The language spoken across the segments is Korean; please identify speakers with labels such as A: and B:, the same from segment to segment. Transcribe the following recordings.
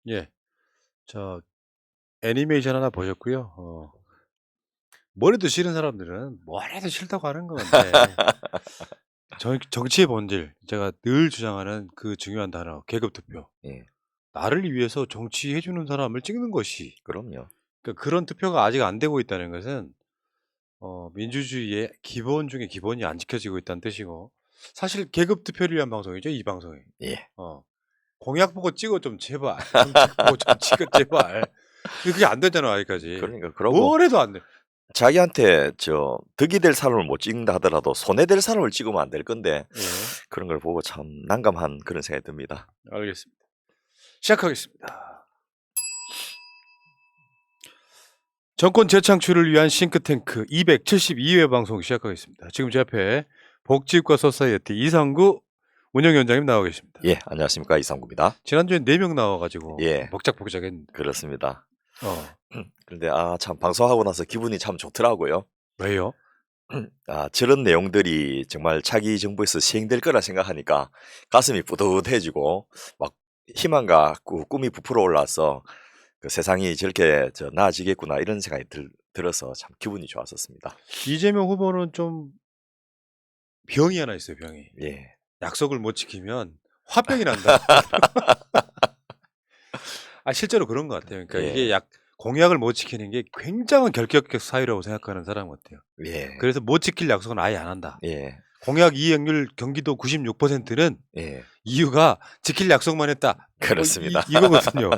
A: 예. 저 애니메이션 하나 보셨고요. 뭘 해도 싫은 사람들은 뭘 해도 싫다고 하는 건데 정치의 본질 제가 늘 주장하는 그 중요한 단어 계급 투표.
B: 예.
A: 나를 위해서 정치해 주는 사람을 찍는 것이
B: 그럼요.
A: 그러니까 그런 투표가 아직 안 되고 있다는 것은 민주주의의 기본 중에 기본이 안 지켜지고 있다는 뜻이고 사실 계급 투표를 위한 방송이죠, 이 방송이.
B: 예.
A: 어. 공약 보고 찍어 좀 제발. 정책 보고 좀 찍어 제발. 그게 안 되잖아 아직까지.
B: 그러니까 그러고
A: 뭘 해도 안 돼.
B: 자기한테 득이 될 사람을 못 찍는다 하더라도 손해될 사람을 찍으면 안 될 건데
A: 예.
B: 그런 걸 보고 참 난감한 그런 생각이 듭니다.
A: 알겠습니다. 시작하겠습니다. 정권 재창출을 위한 싱크탱크 272회 방송 시작하겠습니다. 지금 제 앞에 복지과 소사이어티 이상구 운영위원장님 나와 계십니다.
B: 예, 안녕하십니까 이상구입니다.
A: 지난주에 4명 나와 가지고
B: 예.
A: 복작복작했는데.
B: 그렇습니다.
A: 어.
B: 그런데 참 방송하고 나서 기분이 참 좋더라고요.
A: 왜요?
B: 저런 내용들이 정말 차기 정부에서 시행될 거라 생각하니까 가슴이 뿌듯해지고 막 희망과 꿈이 부풀어 올라서 그 세상이 저렇게 나아지겠구나 이런 생각이 들어서 참 기분이 좋았었습니다.
A: 이재명 후보는 좀 병이 하나 있어요, 병이.
B: 예.
A: 약속을 못 지키면 화병이 난다. 실제로 그런 것 같아요. 그러니까
B: 예.
A: 이게 공약을 못 지키는 게 굉장한 결격적 사유라고 생각하는 사람 같아요.
B: 예.
A: 그래서 못 지킬 약속은 아예 안 한다.
B: 예.
A: 공약 이행률 경기도 96%는
B: 예.
A: 이유가 지킬 약속만 했다.
B: 그렇습니다.
A: 이거거든요.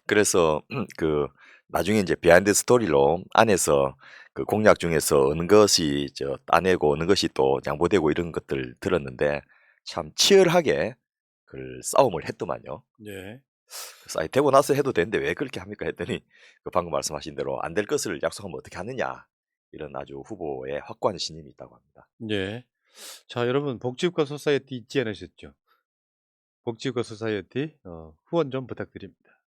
B: 그래서 그 나중에 이제 비하인드 스토리로 안에서 그 공약 중에서 어느 것이 따내고 어느 것이 또 양보되고 이런 것들 들었는데 참 치열하게 그 싸움을 했더만요.
A: 예.
B: 그래서 되고 나서 해도 되는데 왜 그렇게 합니까 했더니 그 방금 말씀하신 대로 안 될 것을 약속하면 어떻게 하느냐 이런 아주 후보의 확고한 신임이 있다고 합니다.
A: 예. 자, 여러분 복지국가 소사이어티 잊지 않으셨죠? 복지국가 소사이어티 후원 좀 부탁드립니다.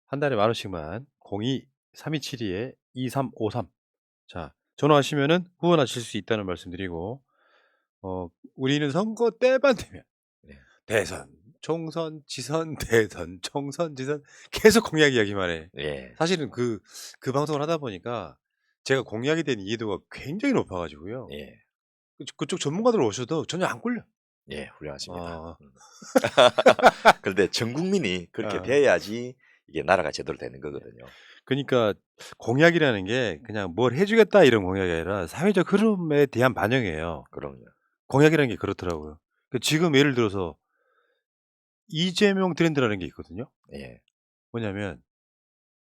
A: 한 달에 10,000원씩만 02-3272-2353 자, 전화하시면은 후원하실 수 있다는 말씀드리고 우리는 선거 때만 되면
B: 네.
A: 대선, 총선, 지선, 대선, 총선, 지선 계속 공약 이야기만 해.
B: 예.
A: 사실은 그 방송을 하다 보니까 제가 공약에 대한 이해도가 굉장히 높아 가지고요.
B: 예.
A: 그쪽 전문가들 오셔도 전혀 안 꿀려.
B: 예, 훌륭하십니다.
A: 어.
B: 그런데 전 국민이 그렇게
A: 어.
B: 돼야지 이게 나라가 제대로 되는 거거든요.
A: 그러니까 공약이라는 게 그냥 뭘 해 주겠다 이런 공약이 아니라 사회적 흐름에 대한 반영이에요.
B: 그럼요.
A: 공약이라는 게 그렇더라고요. 지금 예를 들어서 이재명 트렌드라는 게 있거든요.
B: 예.
A: 뭐냐면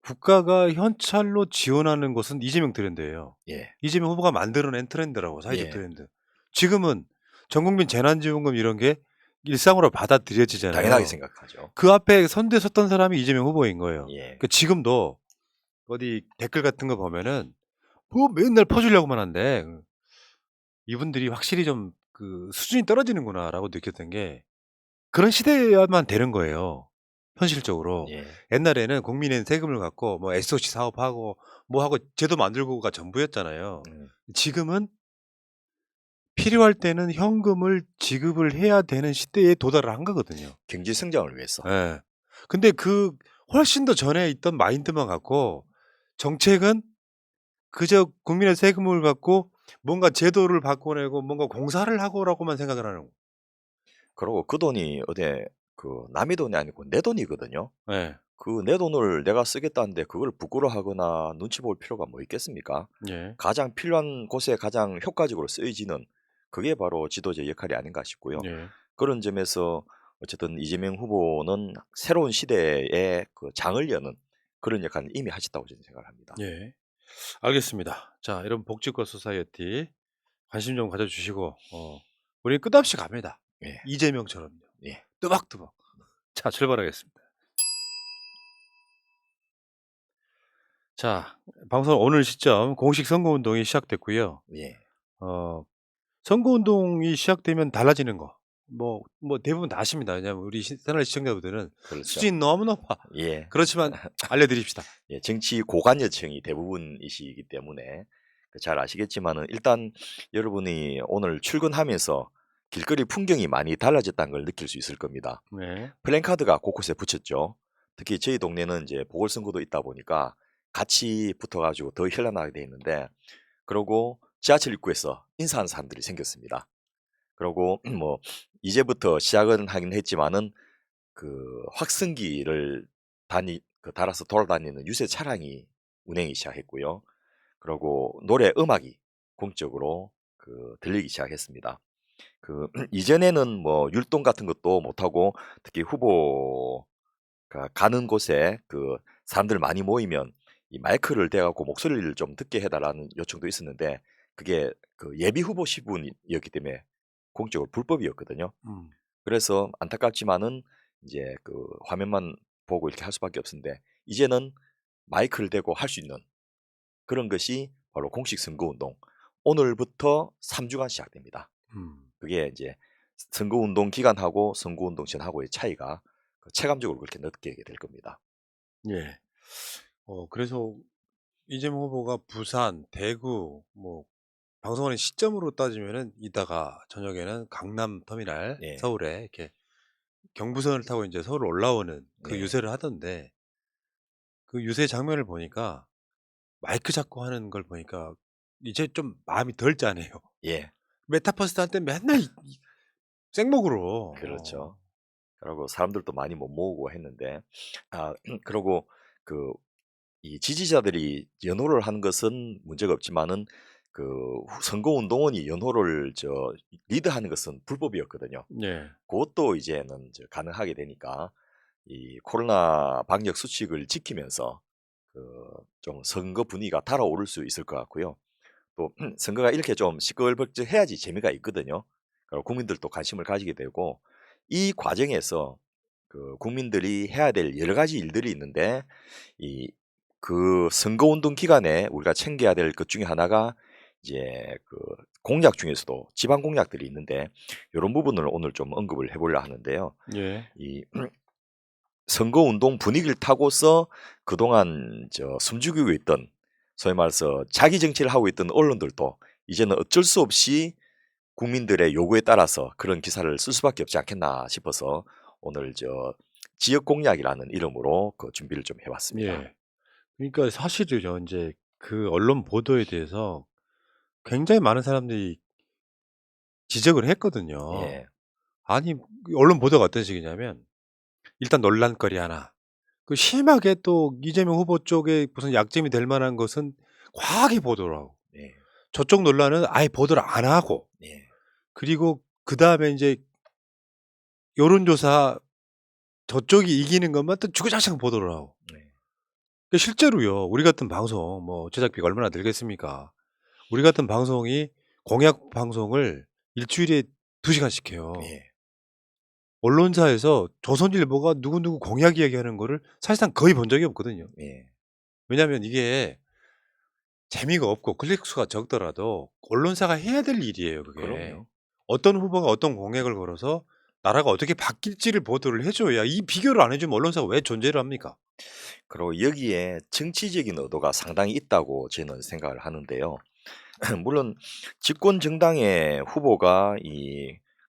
A: 국가가 현찰로 지원하는 것은 이재명 트렌드예요.
B: 예.
A: 이재명 후보가 만들어낸 트렌드라고 사회적
B: 예.
A: 트렌드. 지금은 전국민 재난지원금 이런 게 일상으로 받아들여지잖아요.
B: 당연하게 생각하죠.
A: 그 앞에 선두에 섰던 사람이 이재명 후보인 거예요.
B: 예.
A: 그러니까 지금도 어디 댓글 같은 거 보면은 뭐 맨날 퍼주려고만 한데 이분들이 확실히 좀 그 수준이 떨어지는구나라고 느꼈던 게 그런 시대야만 되는 거예요, 현실적으로.
B: 예.
A: 옛날에는 국민의 세금을 갖고 뭐 SOC 사업하고 뭐 하고 제도 만들고가 전부였잖아요. 지금은 필요할 때는 현금을 지급을 해야 되는 시대에 도달을 한 거거든요.
B: 경제 성장을 위해서.
A: 예. 근데 훨씬 더 전에 있던 마인드만 갖고 정책은 그저 국민의 세금을 갖고 뭔가 제도를 바꿔내고 뭔가 공사를 하고라고만 생각을 하는
B: 그리고 그 돈이 그 남의 돈이 아니고 내 돈이거든요.
A: 예.
B: 그 내 돈을 내가 쓰겠다는데 그걸 부끄러워하거나 눈치 볼 필요가 뭐 있겠습니까?
A: 예.
B: 가장 필요한 곳에 가장 효과적으로 쓰여지는 그게 바로 지도자의 역할이 아닌가 싶고요.
A: 예.
B: 그런 점에서 어쨌든 이재명 후보는 새로운 시대에 그 장을 여는 그런 역할을 이미 하셨다고 저는 생각을 합니다.
A: 예. 알겠습니다. 자, 여러분 복지과 소사이어티 관심 좀 가져주시고 우리 끝없이 갑니다.
B: 예.
A: 이재명처럼요.
B: 예.
A: 뜨박뜨박. 자, 출발하겠습니다. 자, 방송 오늘 시점 공식 선거운동이 시작됐고요.
B: 예.
A: 선거운동이 시작되면 달라지는 거. 뭐 대부분 다 아십니다. 왜냐하면 우리 새날 시청자분들은
B: 그렇죠.
A: 수준이 너무 높아.
B: 예.
A: 그렇지만 알려드립시다.
B: 예, 정치 고관여층이 대부분이시기 때문에 잘 아시겠지만은 일단 여러분이 오늘 출근하면서 길거리 풍경이 많이 달라졌다는 걸 느낄 수 있을 겁니다.
A: 네.
B: 플랜카드가 곳곳에 붙였죠. 특히 저희 동네는 이제 보궐선거도 있다 보니까 같이 붙어가지고 더 현란하게 돼 있는데, 그러고 지하철 입구에서 인사하는 사람들이 생겼습니다. 그러고 뭐 이제부터 시작은 하긴 했지만은 그 확승기를 달아서 돌아다니는 유세 차량이 운행이 시작했고요. 그리고 노래 음악이 공적으로 들리기 시작했습니다. 이전에는 뭐 율동 같은 것도 못하고, 특히 후보가 가는 곳에 사람들 많이 모이면 이 마이크를 대갖고 목소리를 좀 듣게 해달라는 요청도 있었는데, 그게 예비 후보 시분이었기 때문에 공적으로 불법이었거든요.
A: 음.
B: 그래서 안타깝지만은 이제 화면만 보고 이렇게 할 수밖에 없었는데, 이제는 마이크를 대고 할 수 있는 그런 것이 바로 공식 선거운동. 오늘부터 3주간 시작됩니다.
A: 음.
B: 그게 이제 선거운동 기간하고 선거운동 전하고의 차이가 체감적으로 그렇게 느끼게 될 겁니다.
A: 예. 그래서 이재명 후보가 부산, 대구 뭐 방송하는 시점으로 따지면은 이따가 저녁에는 강남 터미널
B: 네,
A: 서울에 이렇게 경부선을 타고 인제 서울 올라오는 그
B: 네,
A: 유세를 하던데, 그 유세 장면을 보니까 마이크 잡고 하는 걸 보니까 이제 좀 마음이 덜 짠해요.
B: 예,
A: 메타버스 할 때 맨날 이 생목으로.
B: 그렇죠. 그리고 사람들도 많이 못 모으고 했는데, 그리고 이 지지자들이 연호를 하는 것은 문제가 없지만은 선거운동원이 연호를 리드하는 것은 불법이었거든요.
A: 예.
B: 그것도 이제는 가능하게 되니까 이 코로나 방역 수칙을 지키면서 좀 선거 분위기가 달아오를 수 있을 것 같고요. 또 선거가 이렇게 좀 시끌벅적해야지 재미가 있거든요. 그리고 국민들도 관심을 가지게 되고, 이 과정에서 국민들이 해야 될 여러 가지 일들이 있는데, 이 선거운동 기간에 우리가 챙겨야 될 것 중에 하나가 이제 공약 중에서도 지방 공약들이 있는데, 이런 부분을 오늘 좀 언급을 해보려 하는데요.
A: 예.
B: 이 선거운동 분위기를 타고서 그동안 숨죽이고 있던, 소위 말해서 자기 정치를 하고 있던 언론들도 이제는 어쩔 수 없이 국민들의 요구에 따라서 그런 기사를 쓸 수밖에 없지 않겠나 싶어서 오늘 지역 공약이라는 이름으로 준비를 좀 해봤습니다.
A: 예. 그러니까 사실은요 인제 그 언론 보도에 대해서 굉장히 많은 사람들이 지적을 했거든요.
B: 예,
A: 아니 그 언론 보도가 어떤 식이냐면 일단 논란거리 하나, 그 심하게 또 이재명 후보 쪽에 무슨 약점이 될 만한 것은 과하게 보도를 하고,
B: 예,
A: 저쪽 논란은 아예 보도를 안 하고,
B: 예,
A: 그리고 그다음에 인제 여론조사 저쪽이 이기는 것만 또 주구장창 보도를 하고.
B: 예,
A: 그 실제로요. 우리 같은 방송 뭐 제작비가 얼마나 들겠습니까? 우리 같은 방송이 공약 방송을 일 주일에 2 시간씩 해요.
B: 예,
A: 언론사에서 조선일보가 누구누구 공약 이야기하는 거를 사실상 거의 본 적이 없거든요.
B: 예.
A: 왜냐하면 이게 재미가 없고 클릭 수가 적더라도 언론사가 해야 될 일이에요 그게.
B: 그럼요.
A: 어떤 후보가 어떤 공약을 걸어서 나라가 어떻게 바뀔지를 보도를 해 줘야, 이 비교를 안 해 주면 언론사가 왜 존재를 합니까?
B: 그리고 여기에 정치적인 의도가 상당히 있다고 저는 생각을 하는데요. 물론 집권 정당의 후보가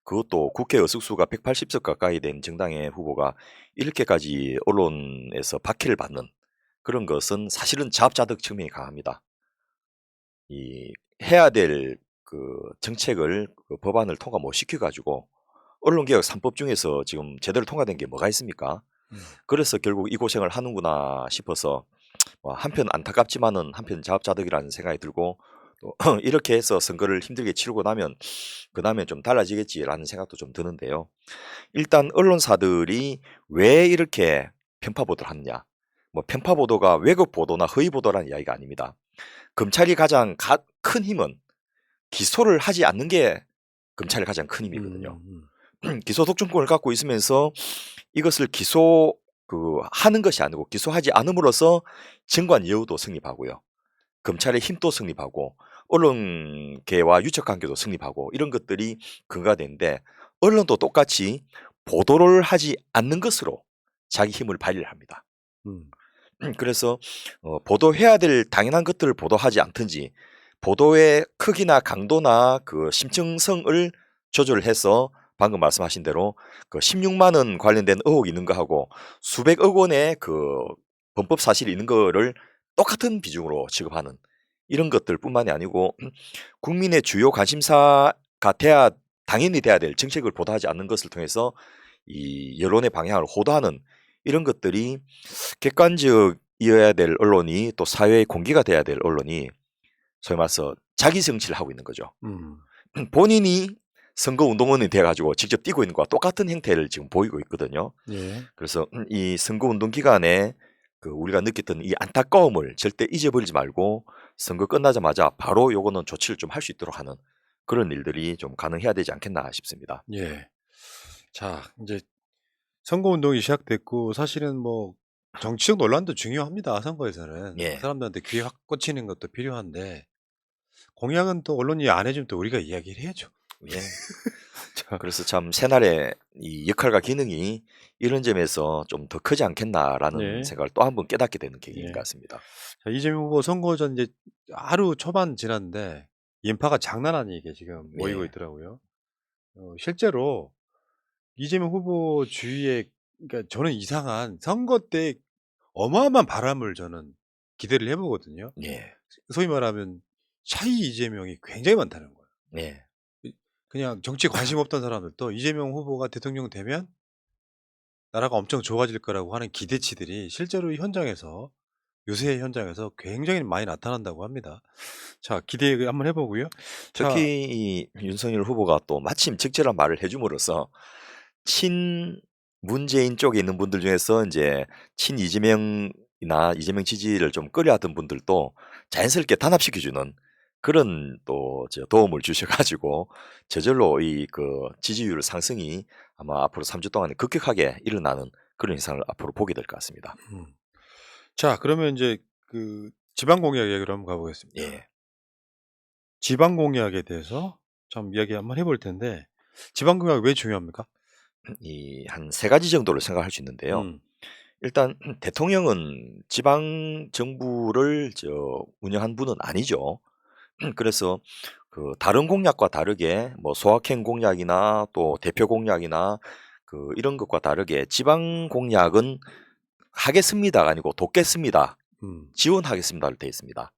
B: 그것도 국회 의석수가 180석 가까이 된 정당의 후보가 이렇게까지 언론에서 박해를 받는 그런 것은 사실은 자업자득 측면이 강합니다. 해야 될 정책을 법안을 통과 못 시켜가지고 언론개혁 3법 중에서 지금 제대로 통과된 게 뭐가 있습니까?
A: 음.
B: 그래서 결국 이 고생을 하는구나 싶어서 한편 안타깝지만은 한편 자업자득이라는 생각이 들고, 또 이렇게 해서 선거를 힘들게 치르고 나면 그다음에 좀 달라지겠지라는 생각도 좀 드는데요. 일단 언론사들이 왜 이렇게 편파 보도를 하느냐? 뭐 편파 보도가 왜곡 보도나 허위 보도라는 이야기가 아닙니다. 검찰이 가장 큰 힘은 기소를 하지 않는 게 검찰의 가장 큰 힘이거든요. 기소 독점권을 갖고 있으면서 이것을 하는 것이 아니고 기소하지 않음으로써 정관 여부도 성립하고요. 검찰의 힘도 성립하고 언론계와 유착 관계도 성립하고 이런 것들이 근거가 되는데, 언론도 똑같이 보도를 하지 않는 것으로 자기 힘을 발휘를 합니다.
A: 음.
B: 그래서 보도해야 될 당연한 것들을 보도하지 않든지, 보도의 크기나 강도나 심층성을 조절해서 방금 말씀하신 대로 그 16만 원 관련된 의혹이 있는 거하고 수백억 원의 그 범법 사실이 있는 거를 똑같은 비중으로 취급하는 이런 것들뿐만이 아니고 국민의 주요 관심사가 당연히 돼야 될 정책을 보도하지 않는 것을 통해서 이 여론의 방향을 호도하는 이런 것들이 객관적이어야 될 언론이 또 사회의 공기가 돼야 될 언론이 소위 말해서 자기 정치를 하고 있는 거죠.
A: 음.
B: 본인이 선거운동원이 돼가지고 직접 뛰고 있는 것과 똑같은 형태를 지금 보이고 있거든요.
A: 예.
B: 그래서 이 선거운동 기간에 그 우리가 느꼈던 이 안타까움을 절대 잊어버리지 말고 선거 끝나자마자 바로 요거는 조치를 좀 할 수 있도록 하는 그런 일들이 좀 가능해야 되지 않겠나 싶습니다.
A: 예. 자, 이제 선거 운동이 시작됐고 사실은 뭐 정치적 논란도 중요합니다. 선거에서는
B: 예,
A: 사람들한테 귀에 확 꽂히는 것도 필요한데 공약은 또 언론이 안 해주면 또 우리가 이야기를 해야죠.
B: 예.
A: 자,
B: 그래서 참 새날의 이 역할과 기능이 이런 점에서 좀 더 크지 않겠나라는
A: 예.
B: 생각을 또 한 번 깨닫게 되는 계기인
A: 예.
B: 것 같습니다.
A: 자, 이재명 후보 선거 전 이제 하루 초반 지났는데 인파가 장난 아니게 지금 모이고
B: 예,
A: 있더라고요. 실제로 이재명 후보 주위에 그러니까 저는 이상한 선거 때 어마어마한 바람을 저는 기대를 해보거든요.
B: 예,
A: 소위 말하면 샤이 이재명이 굉장히 많다는 거예요.
B: 예,
A: 그냥 정치에 관심 없던 사람들도 이재명 후보가 대통령 되면 나라가 엄청 좋아질 거라고 하는 기대치들이 실제로 현장에서 요새 현장에서 굉장히 많이 나타난다고 합니다. 자, 기대 한번 해보고요. 자,
B: 특히 이 윤석열 후보가 또 마침 적절한 말을 해줌으로써 친 문재인 쪽에 있는 분들 중에서 이제 친 이재명이나 이재명 지지를 좀 꺼려하던 분들도 자연스럽게 단합시켜주는 그런 또 도움을 주셔가지고 저절로 이 그 지지율 상승이 아마 앞으로 3주 동안에 급격하게 일어나는 그런 현상을 앞으로 보게 될 것 같습니다.
A: 자, 그러면 이제 그 지방 공약 얘기로 한번 가보겠습니다.
B: 예.
A: 지방 공약에 대해서 좀 이야기 한번 해볼 텐데 지방 공약 왜 중요합니까?
B: 이 한 세 가지 정도를 생각할 수 있는데요.
A: 음,
B: 일단 대통령은 지방 정부를 운영한 분은 아니죠. 그래서 그 다른 공약과 다르게 뭐 소확행 공약이나 또 대표 공약이나 그 이런 것과 다르게 지방 공약은 하겠습니다가 아니고 돕겠습니다.
A: 음,
B: 지원하겠습니다로 되어 있습니다.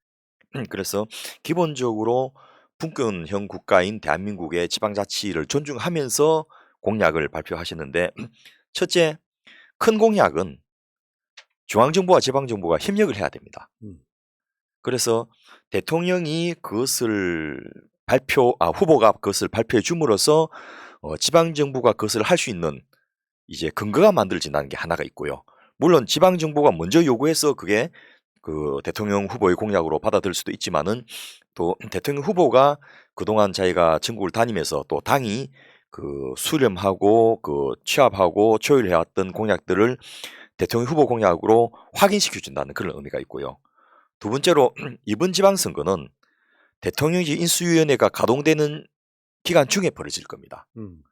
B: 그래서 기본적으로 분권형 국가인 대한민국의 지방자치를 존중하면서 공약을 발표하시는데 첫째, 큰 공약은 중앙정부와 지방정부가 협력을 해야 됩니다.
A: 음,
B: 그래서 대통령이 그것을 후보가 그것을 발표해 줌으로써 지방정부가 그것을 할 수 있는 이제 근거가 만들어진다는 게 하나가 있고요. 물론 지방정부가 먼저 요구해서 그게 그 대통령 후보의 공약으로 받아들일 수도 있지만은 또 대통령 후보가 그동안 자기가 전국을 다니면서 또 당이 그 수렴하고 그 취합하고 조율해왔던 공약들을 대통령 후보 공약으로 확인시켜준다는 그런 의미가 있고요. 두 번째로 이번 지방선거는 대통령직 인수위원회가 가동되는 기간 중에 벌어질 겁니다.
A: 음,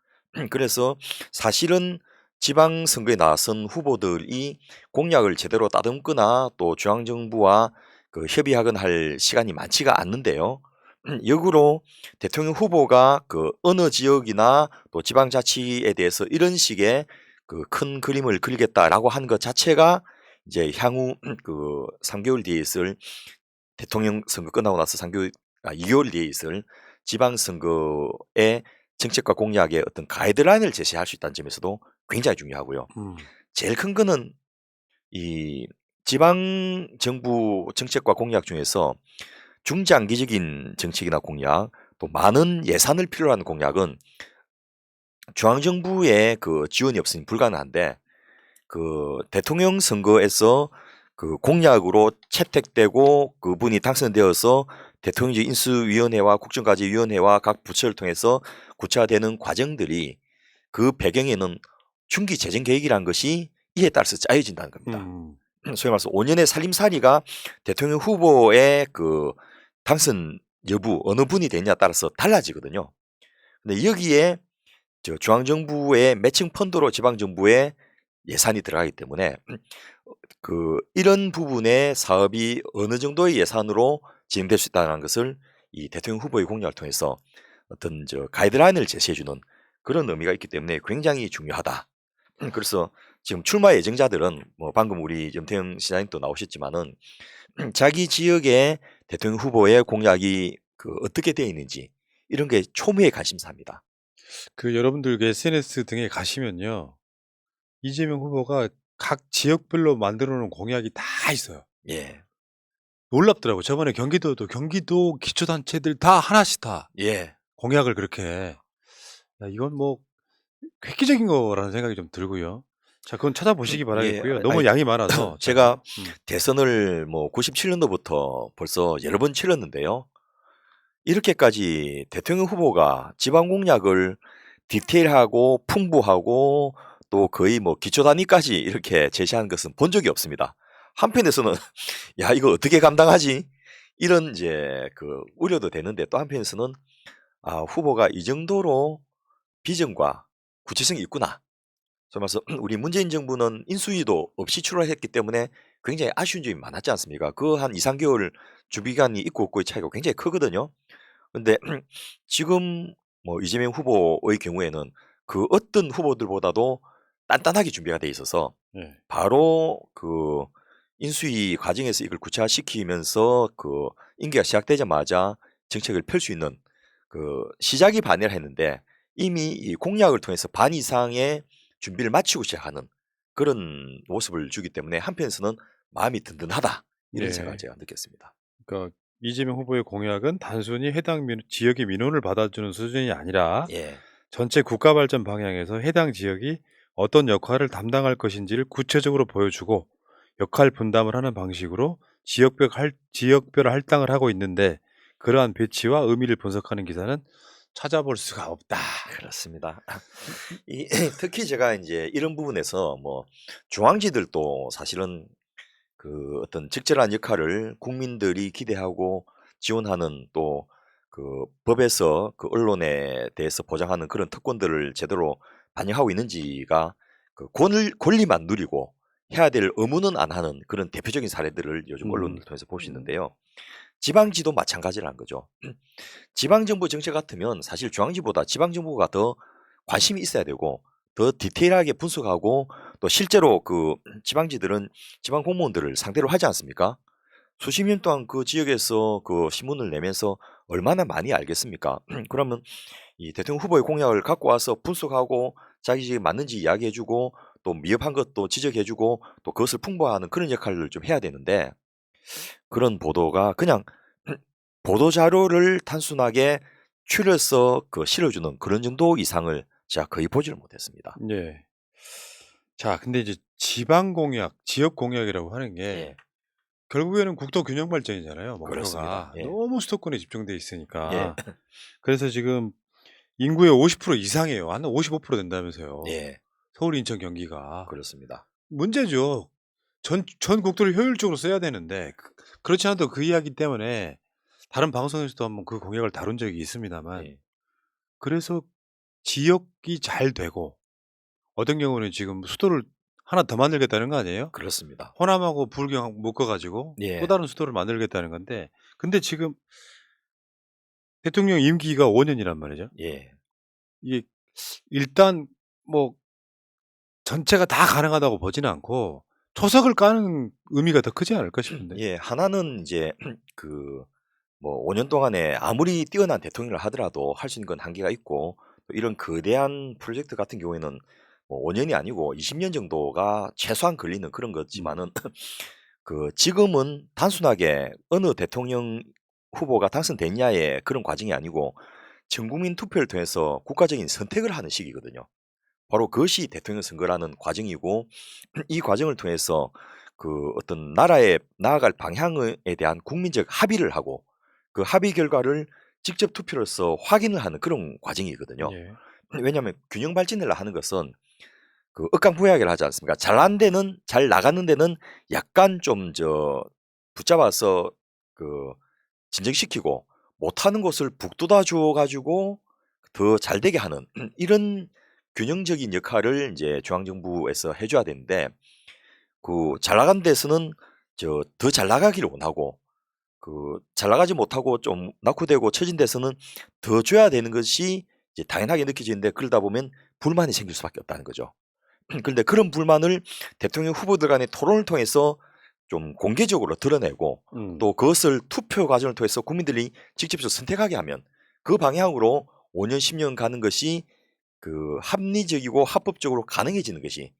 B: 그래서 사실은 지방선거에 나선 후보들이 공약을 제대로 따듬거나 또 중앙정부와 그 협의하거나 할 시간이 많지가 않는데요. 역으로 대통령 후보가 그 어느 지역이나 또 지방자치에 대해서 이런 식의 그 큰 그림을 그리겠다라고 한 것 자체가 이제 향후 그 3개월 뒤에 있을 대통령 선거 끝나고 나서 2개월 뒤에 있을 지방선거의 정책과 공약의 어떤 가이드라인을 제시할 수 있다는 점에서도 굉장히 중요하고요.
A: 음,
B: 제일 큰 거는 이 지방 정부 정책과 공약 중에서 중장기적인 정책이나 공약, 또 많은 예산을 필요로 하는 공약은 중앙정부의 그 지원이 없으니 불가능한데 그 대통령 선거에서 그 공약으로 채택되고 그분이 당선되어서 대통령직 인수위원회와 국정과제위원회와 각 부처를 통해서 구체화되는 과정들이 그 배경에는 중기 재정 계획이라는 것이 이에 따라서 짜여진다는 겁니다. 소위 말해서 5년의 살림살이가 대통령 후보의 그 당선 여부 어느 분이 되냐에 따라서 달라지거든요. 근데 여기에 중앙정부의 매칭 펀드로 지방정부에 예산이 들어가기 때문에 그 이런 부분의 사업이 어느 정도의 예산으로 진행될 수 있다는 것을 이 대통령 후보의 공약을 통해서 어떤 가이드라인을 제시해 주는 그런 의미가 있기 때문에 굉장히 중요하다. 그래서 지금 출마 예정자들은 뭐 방금 우리 염태영 시장님도 나오셨지만은 자기 지역의 대통령 후보의 공약이 어떻게 되어 있는지 이런 게 초미의 관심사입니다.
A: 그 여러분들 그 SNS 등에 가시면요. 이재명 후보가 각 지역별로 만들어 놓은 공약이 다 있어요.
B: 예.
A: 놀랍더라고요. 저번에 경기도도 경기도 기초단체들 다 하나씩 다
B: 예.
A: 공약을 그렇게. 야, 이건 뭐 획기적인 거라는 생각이 좀 들고요. 자, 그건 찾아보시기
B: 예.
A: 바라겠고요.
B: 아니,
A: 너무 양이 많아서
B: 제가
A: 음.
B: 대선을 뭐 97년도부터 벌써 여러 번 치렀는데요. 이렇게까지 대통령 후보가 지방 공약을 디테일하고 풍부하고 또 거의 뭐 기초 단위까지 이렇게 제시하는 것은 본 적이 없습니다. 한편에서는 야, 이거 어떻게 감당하지? 이런 이제 우려도 되는데 또 한편에서는 아, 후보가 이 정도로 비전과 구체성이 있구나. 그래서 우리 문재인 정부는 인수위도 없이 출발했기 때문에 굉장히 아쉬운 점이 많았지 않습니까? 그 한 2, 3개월 주기간이 있고 없고의 차이가 굉장히 크거든요. 근데 지금 뭐 이재명 후보의 경우에는 그 어떤 후보들보다도 단단하게 준비가 돼 있어서
A: 네.
B: 바로 인수위 과정에서 이걸 구체화시키면서 임기가 시작되자마자 정책을 펼 수 있는 시작이 반이라 했는데 이미 이 공약을 통해서 반 이상의 준비를 마치고 시작하는 그런 모습을 주기 때문에 한편에서는 마음이 든든하다 이런 생각을
A: 네.
B: 제가 느꼈습니다.
A: 그러니까 이재명 후보의 공약은 단순히 해당 지역의 민원을 받아주는 수준이 아니라
B: 예,
A: 전체 국가 발전 방향에서 해당 지역이 어떤 역할을 담당할 것인지를 구체적으로 보여주고 역할 분담을 하는 방식으로 지역별 할당을 하고 있는데 그러한 배치와 의미를 분석하는 기사는 찾아볼 수가 없다.
B: 그렇습니다. 특히 제가 이제 이런 부분에서 뭐 중앙지들도 사실은 어떤 적절한 역할을 국민들이 기대하고 지원하는 또 법에서 언론에 대해서 보장하는 그런 특권들을 제대로 반영하고 있는지가 권리만 누리고 해야 될 의무는 안 하는 그런 대표적인 사례들을 요즘 언론을 통해서 볼 수 있는데요. 지방지도 마찬가지라는 거죠. 지방정부 정책 같으면 사실 중앙지보다 지방정부가 더 관심이 있어야 되고 더 디테일하게 분석하고 또 실제로 지방지들은 지방 공무원들을 상대로 하지 않습니까? 수십 년 동안 그 지역에서 신문을 내면서 얼마나 많이 알겠습니까? 그러면 이 대통령 후보의 공약을 갖고 와서 분석하고 자기 지역에 맞는지 이야기해주고 또 미흡한 것도 지적해주고 또 그것을 풍부화하는 그런 역할을 좀 해야 되는데 그런 보도가 그냥 보도 자료를 단순하게 추려서 실어주는 그런 정도 이상을 제가 거의 보지를 못했습니다.
A: 예. 자, 근데 이제 지방 공약, 지역 공약이라고 하는 게
B: 예,
A: 결국에는 국토 균형 발전이잖아요.
B: 그렇습니다.
A: 목표가
B: 예,
A: 너무 수도권에 집중돼
B: 예,
A: 있으니까. 그래서 지금 인구의 50% 이상이에요. 한 55% 된다면서요.
B: 예,
A: 서울, 인천, 경기가.
B: 그렇습니다.
A: 문제죠. 전 국토를 효율적으로 써야 되는데 그렇지 않아도 그 이야기 때문에 다른 방송에서도 한번 그 공약을 다룬 적이 있습니다만
B: 예,
A: 그래서 지역이 잘 되고 어떤 경우는 지금 수도를 하나 더 만들겠다는 거 아니에요?
B: 그렇습니다.
A: 호남하고 부경 묶어 가지고 또
B: 예,
A: 다른 수도를 만들겠다는 건데 근데 지금 대통령 임기가 5 년이란 말이죠.
B: 예,
A: 이게 일단 뭐 전체가 다 가능하다고 보지는 않고 초석을 까는 의미가 더 크지 않을까 싶은데.
B: 예. 하나는 이제 뭐 5년 동안에 아무리 뛰어난 대통령을 하더라도 할 수 있는 건 한계가 있고 또 이런 거대한 프로젝트 같은 경우에는 뭐 5년이 아니고 20년 정도가 최소한 걸리는 그런 거지만은 지금은 단순하게 어느 대통령 후보가 당선됐냐의 그런 과정이 아니고 전 국민 투표를 통해서 국가적인 선택을 하는 시기거든요. 바로 그것이 대통령 선거라는 과정이고 이 과정을 통해서 어떤 나라의 나아갈 방향에 대한 국민적 합의를 하고 그 합의 결과를 직접 투표로서 확인을 하는 그런 과정이거든요.
A: 예.
B: 왜냐하면 균형 발전을 하는 것은 억강부약을 하지 않습니까? 잘한 데는 잘 나가는 데는 약간 좀 붙잡아서 진정시키고 못하는 곳을 북돋아 주어 가지고 더 잘 되게 하는 이런 균형적인 역할을 이제 중앙정부에서 해 줘야 되는데 잘 나간 데서는 더 잘 나가기를 원하고 잘 나가지 못하고 좀 낙후되고 처진 데서는 더 줘야 되는 것이 이제 당연하게 느껴지는데 그러다 보면 불만이 생길 수밖에 없다는 거죠. 그런데 그런 불만을 대통령 후보들 간의 토론을 통해서 좀 공개적으로 드러내고 또 그것을 투표 과정을 통해서 국민들이 직접적으로 선택하게 하면 그 방향으로 5년, 10년 가는 것이 그 합리적이고 합법적으로 가능해지는 것이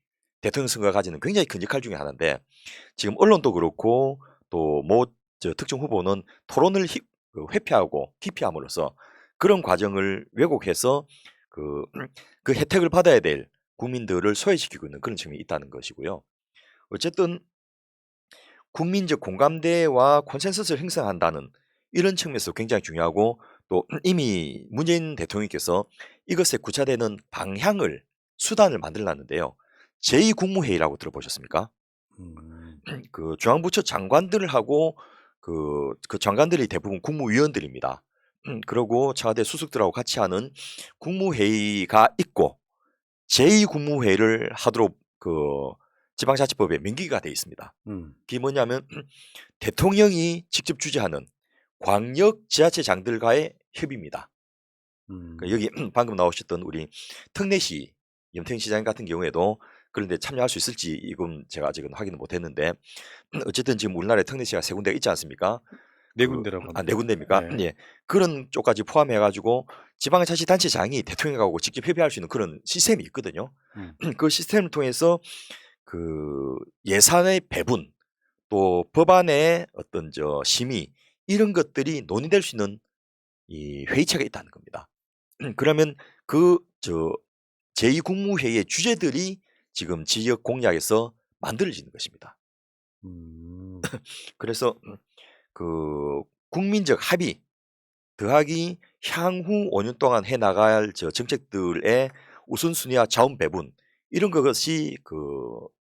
B: 대통령 선거가 가지는 굉장히 큰 역할 중에 하나인데 지금 언론도 그렇고 또 뭐 특정 후보는 토론을 회피하고 기피함으로써 그런 과정을 왜곡해서 그, 그 혜택을 받아야 될 국민들을 소외시키고 있는 그런 측면이 있다는 것이고요. 어쨌든 국민적 공감대와 콘센서스를 형성한다는 이런 측면에서 굉장히 중요하고 또 이미 문재인 대통령께서 이것에 구차되는 방향을 수단을 만들어놨는데요. 제2국무회의라고 들어보셨습니까?
A: 음.
B: 그 중앙부처 장관들하고 그 장관들이 대부분 국무위원들입니다. 그러고 청와대 수석들하고 같이 하는 국무회의가 있고 제2국무회의를 하도록 그 지방자치법에 명기가 되어 있습니다. 그게 뭐냐면 대통령이 직접 주재하는 광역 지자체장들과의 협의입니다. 그러니까 여기 방금 나오셨던 우리 특례시 염태영 같은 경우에도 그런데 참여할 수 있을지 이건 제가 아직은 확인을 못했는데 어쨌든 지금 우리나라에 특례시가 3군데가 있지 않습니까?
A: 네 군데라고 합니다.
B: 네 군데입니까?
A: 네.
B: 예. 그런 쪽까지 포함해가지고 지방자치단체장이 대통령하고 직접 협의할 수 있는 그런 시스템이 있거든요. 그 시스템을 통해서 그 예산의 배분 또 법안의 어떤 심의 이런 것들이 논의될 수 있는 이 회의체가 있다는 겁니다. 그러면 그 제2국무회의의 주제들이 지금 지역 공약에서 만들어지는 것입니다. 그래서 그 국민적 합의 더하기 향후 5년 동안 해 나갈 정책들의 우선순위와 자원 배분 이런 것이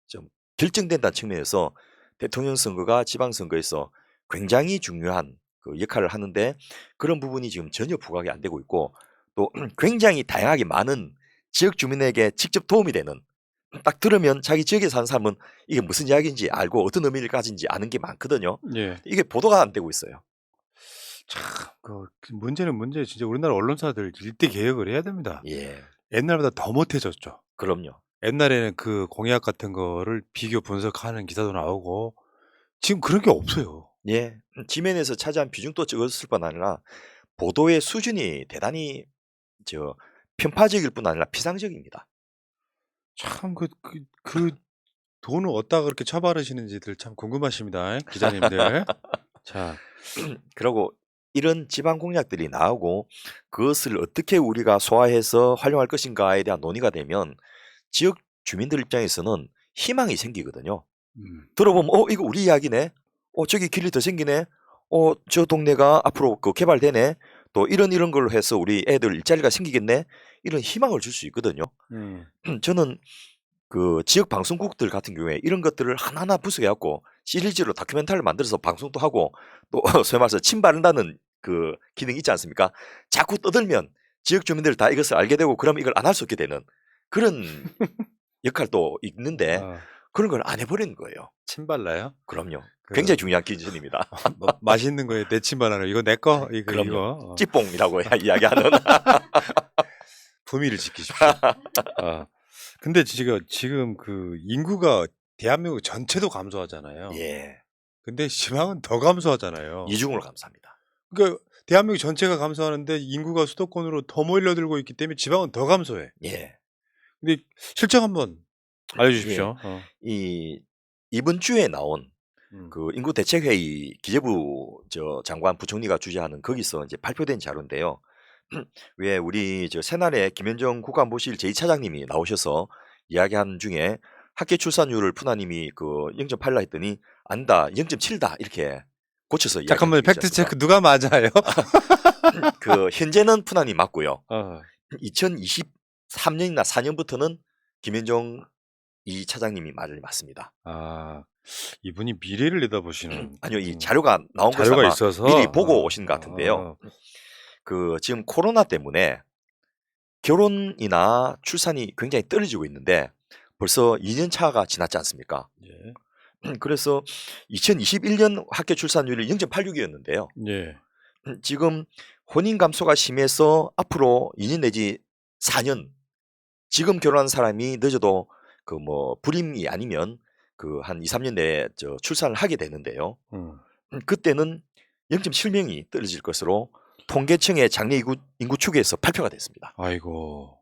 B: 좀 결정된다는 측면에서 대통령 선거가 지방선거에서 굉장히 중요한 그 역할을 하는데 그런 부분이 지금 전혀 부각이 안 되고 있고 또 굉장히 다양하게 많은 지역 주민에게 직접 도움이 되는 딱 들으면 자기 지역에 사는 사람은 이게 무슨 이야기인지 알고 어떤 의미를 가진지 아는 게 많거든요.
A: 예.
B: 이게 보도가 안 되고 있어요.
A: 참, 그 문제는 문제 진짜 우리나라 언론사들 일대 개혁을 해야 됩니다.
B: 예,
A: 옛날보다 더 못해졌죠.
B: 그럼요.
A: 옛날에는 그 공약 같은 거를 비교 분석하는 기사도 나오고 지금 그런 게 없어요.
B: 예, 지면에서 차지한 비중도 적었을 뿐 아니라 보도의 수준이 대단히 편파적일 뿐 아니라 피상적입니다.
A: 참 그 돈을 어디다가 그렇게 처바르시는지들 참 궁금하십니다, 기자님들. 자,
B: 그리고 이런 지방 공약들이 나오고 그것을 어떻게 우리가 소화해서 활용할 것인가에 대한 논의가 되면 지역 주민들 입장에서는 희망이 생기거든요. 들어보면 이거 우리 이야기네. 저기 길이 더 생기네. 저 동네가 앞으로 개발되네. 또 이런 걸로 해서 우리 애들 일자리가 생기겠네. 이런 희망을 줄 수 있거든요. 저는 그 지역 방송국들 같은 경우에 이런 것들을 하나하나 분석해갖고 시리즈로 다큐멘터리를 만들어서 방송도 하고 또 소위 말해서 침 바른다는 그 기능이 있지 않습니까? 자꾸 떠들면 지역 주민들 다 이것을 알게 되고 그럼 이걸 안 할 수 없게 되는 그런 역할도 있는데 그런 걸 안 해버리는 거예요.
A: 침 발라요?
B: 그럼요. 굉장히 중요한 기준입니다.
A: 뭐 맛있는 거에 내 침 발라요. 이거 내 거?
B: 그럼요.
A: 이거.
B: 찌뽕이라고 이야기하는.
A: 품위를 지키십시오. 근데 지금 그 인구가 대한민국 전체도 감소하잖아요.
B: 예.
A: 근데 지방은 더 감소하잖아요.
B: 이중으로 감소합니다.
A: 그러니까 대한민국 전체가 감소하는데 인구가 수도권으로 더 몰려들고 있기 때문에 지방은 더 감소해.
B: 예.
A: 근데 실정 한번 알려주십시오.
B: 이번 주에 나온 그 인구 대책회의 기재부 장관 부총리가 주재하는 거기서 이제 발표된 자료인데요. 왜 우리 새날에 김현정 국가안보실 제2차장님이 나오셔서 이야기한 중에 학계 출산율을 푸나님이 그 0.8라 했더니 아니다 0.7다 이렇게 고쳐서
A: 잠깐만 팩트 체크 누가 맞아요?
B: 그 현재는 푸나님 맞고요. 2023년이나 4년부터는 김현정 이 차장님이 말을 맞습니다.
A: 이분이 미래를 내다보시는
B: 아니요 이 자료가 나온
A: 자료가 있어서
B: 미리 보고 오신 것 같은데요. 그 지금 코로나 때문에 결혼이나 출산이 굉장히 떨어지고 있는데 벌써 2년 차가 지났지 않습니까?
A: 예.
B: 그래서 2021년 학교 출산율이 0.86이었는데요.
A: 예.
B: 지금 혼인 감소가 심해서 앞으로 2년 내지 4년 지금 결혼한 사람이 늦어도 그 뭐 불임이 아니면 그 한 2-3년 내에 출산을 하게 되는데요.
A: 음.
B: 그때는 0.7명이 떨어질 것으로 통계청의 장래 인구 추계에서 발표가 됐습니다.
A: 아이고.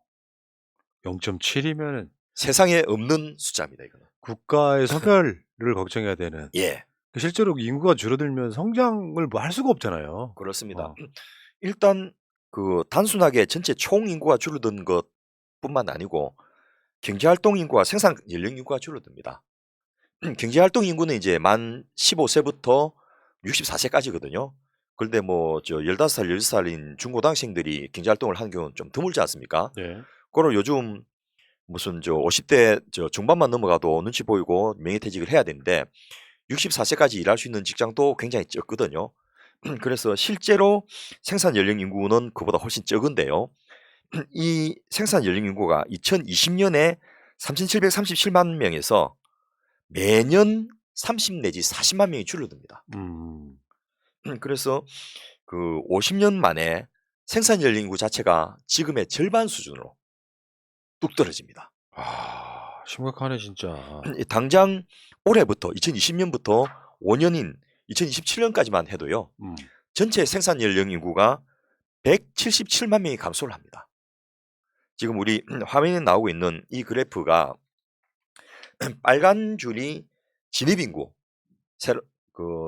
A: 0.7이면은
B: 세상에 없는 숫자입니다, 이거는.
A: 국가의 소멸을 걱정해야 되는.
B: 예,
A: 실제로 인구가 줄어들면 성장을 뭐 할 수가 없잖아요.
B: 그렇습니다.
A: 어.
B: 일단 그 단순하게 전체 총 인구가 줄어든 것뿐만 아니고 경제활동 인구와 생산 연령 인구가 줄어듭니다. 경제활동 인구는 이제 만 15세부터 64세까지거든요. 그런데 뭐 15살, 16살인 중고등학생들이 경제활동을 하는 경우는 좀 드물지 않습니까?
A: 네.
B: 그걸 요즘 무슨 50대 중반만 넘어가도 눈치 보이고 명예퇴직을 해야 되는데 64세까지 일할 수 있는 직장도 굉장히 적거든요. 그래서 실제로 생산 연령 인구는 그보다 훨씬 적은데요. 이 생산 연령 인구가 2020년에 3,737만 명에서 매년 30 내지 40만 명이 줄어듭니다.
A: 음.
B: 그래서 그 50년 만에 생산 연령 인구 자체가 지금의 절반 수준으로 뚝 떨어집니다.
A: 아, 심각하네 진짜.
B: 당장 올해부터 2020년부터 5년인 2027년까지만 해도요.
A: 음.
B: 전체 생산 연령 인구가 177만 명이 감소를 합니다. 지금 우리 화면에 나오고 있는 이 그래프가 빨간 줄이 진입 인구,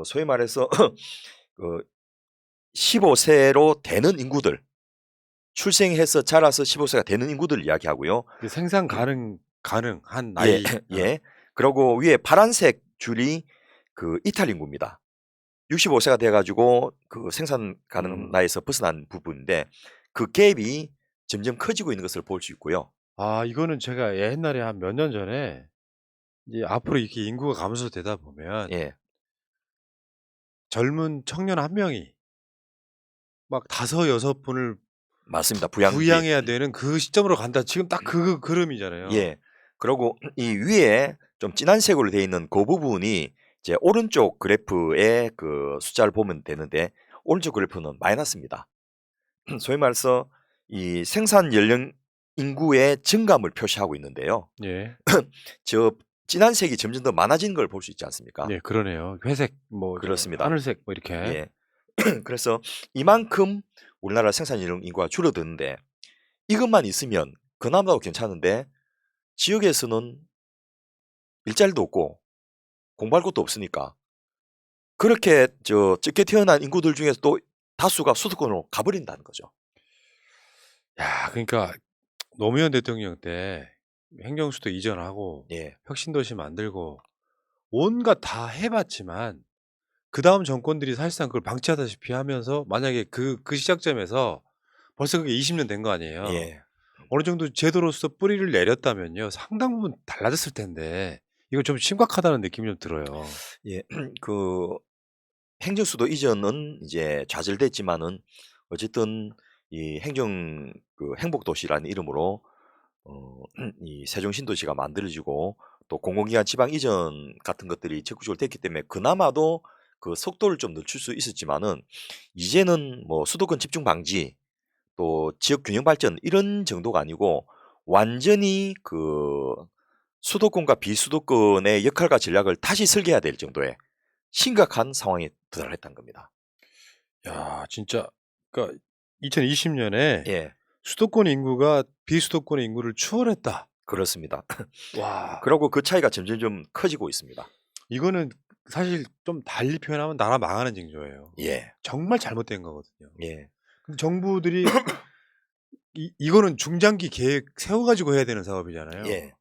B: 소위 말해서 그 15세로 되는 인구들, 출생해서 자라서 15세가 되는 인구들 이야기하고요.
A: 그 생산 가능한
B: 예,
A: 나이.
B: 예. 그리고 위에 파란색 줄이 그 이탈 인구입니다. 65세가 돼가지고 그 생산 가능 나이에서 벗어난 부분인데 그 갭이 점점 커지고 있는 것을 볼 수 있고요.
A: 아, 이거는 제가 옛날에 한 몇 년 전에 이제 앞으로 이렇게 인구가 감소되다 보면
B: 예,
A: 젊은 청년 한 명이 막 5-6 분을
B: 맞습니다. 부양기.
A: 부양해야 되는 그 시점으로 간다. 지금 딱 그 그림이잖아요.
B: 예. 그리고 이 위에 좀 진한 색으로 되어 있는 그 부분이 이제 오른쪽 그래프의 그 숫자를 보면 되는데 오른쪽 그래프는 마이너스입니다. 소위 말해서 이 생산 연령 인구의 증감을 표시하고 있는데요.
A: 예.
B: 저 진한 색이 점점 더 많아지는 걸 볼 수 있지 않습니까?
A: 네, 그러네요. 회색 뭐
B: 그렇습니다.
A: 하늘색 뭐 이렇게.
B: 예. 그래서 이만큼 우리나라 생산 연령 인구가 줄어드는데 이것만 있으면 그나마도 괜찮은데 지역에서는 일자리도 없고 공부할 것도 없으니까 그렇게 적게 태어난 인구들 중에서 또 다수가 수도권으로 가버린다는 거죠.
A: 야, 그러니까 노무현 대통령 때 행정수도 이전하고
B: 예,
A: 혁신도시 만들고 온갖 다 해 봤지만 그다음 정권들이 사실상 그걸 방치하다시피 하면서 만약에 그 시작점에서 벌써 그게 20년 된 거 아니에요.
B: 예,
A: 어느 정도 제도로서 뿌리를 내렸다면요. 상당 부분 달라졌을 텐데 이거 좀 심각하다는 느낌이 좀 들어요.
B: 예. 그 행정수도 이전은 이제 좌절됐지만은 어쨌든 이 행복도시라는 이름으로 이 세종신도시가 만들어지고 또 공공기관 지방 이전 같은 것들이 적극적으로 됐기 때문에 그나마도 그 속도를 좀 늦출 수 있었지만은 이제는 뭐 수도권 집중 방지 또 지역 균형 발전 이런 정도가 아니고 완전히 그 수도권과 비수도권의 역할과 전략을 다시 설계해야 될 정도의 심각한 상황에 도달했다는 겁니다.
A: 야, 진짜 그러니까 2020년에
B: 예,
A: 수도권 인구가 비수도권의 인구를 추월했다.
B: 그렇습니다.
A: 와.
B: 그러고 그 차이가 점점 커지고 있습니다.
A: 이거는 사실 좀 달리 표현하면 나라 망하는 징조예요.
B: 예,
A: 정말 잘못된 거거든요.
B: 예,
A: 근데 정부들이 이거는 중장기 계획 세워 가지고 해야 되는 사업이잖아요.
B: 예,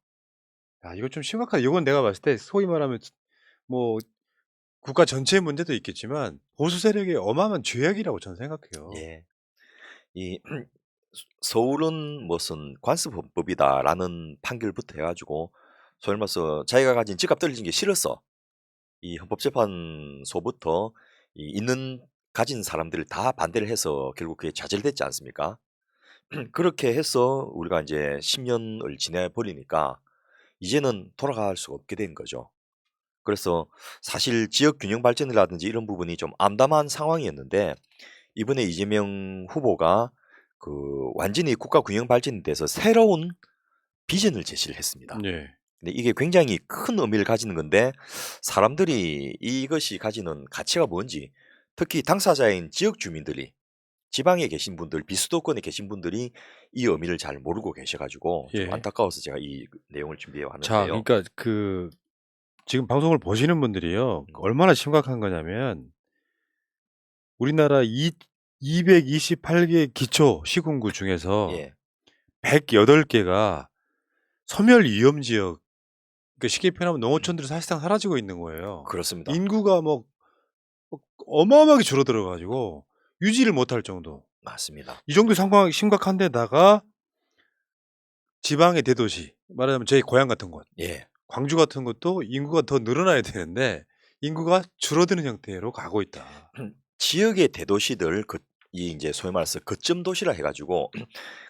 A: 야, 이거 좀 심각하다. 이건 내가 봤을 때 소위 말하면 뭐 국가 전체의 문제도 있겠지만 보수 세력의 어마어마한 죄악이라고 저는 생각해요.
B: 예. 이 서울은 무슨 관습헌법이다라는 판결부터 해가지고 소위 말해서 자기가 가진 집값 떨어지는 게 싫어서 이 헌법재판소부터 가진 사람들을 다 반대를 해서 결국 그게 좌절됐지 않습니까? 그렇게 해서 우리가 이제 10년을 지내 버리니까 이제는 돌아갈 수가 없게 된 거죠. 그래서 사실 지역 균형 발전이라든지 이런 부분이 좀 암담한 상황이었는데 이번에 이재명 후보가 그 완전히 국가 균형 발전에 대해서 새로운 비전을 제시를 했습니다.
A: 예.
B: 근데 이게 굉장히 큰 의미를 가지는 건데 사람들이 이것이 가지는 가치가 뭔지 특히 당사자인 지역 주민들이 지방에 계신 분들, 비수도권에 계신 분들이 이 의미를 잘 모르고 계셔가지고 좀
A: 예.
B: 안타까워서 제가 이 내용을 준비해
A: 자,
B: 왔는데요.
A: 그러니까 그 지금 방송을 보시는 분들이요. 얼마나 심각한 거냐면 우리나라 228개 기초 시군구 중에서
B: 예,
A: 108개가 소멸 위험 지역, 그러니까 쉽게 표현하면 농어촌들이 사실상 사라지고 있는 거예요.
B: 그렇습니다.
A: 인구가 뭐 어마어마하게 줄어들어 가지고 유지를 못할 정도.
B: 맞습니다.
A: 이 정도 상황 심각한데다가 지방의 대도시, 말하자면 제 고향 같은 곳,
B: 예,
A: 광주 같은 것도 인구가 더 늘어나야 되는데 인구가 줄어드는 형태로 가고 있다.
B: 지역의 대도시들 이 이제 소위 말해서 거점 도시라 해가지고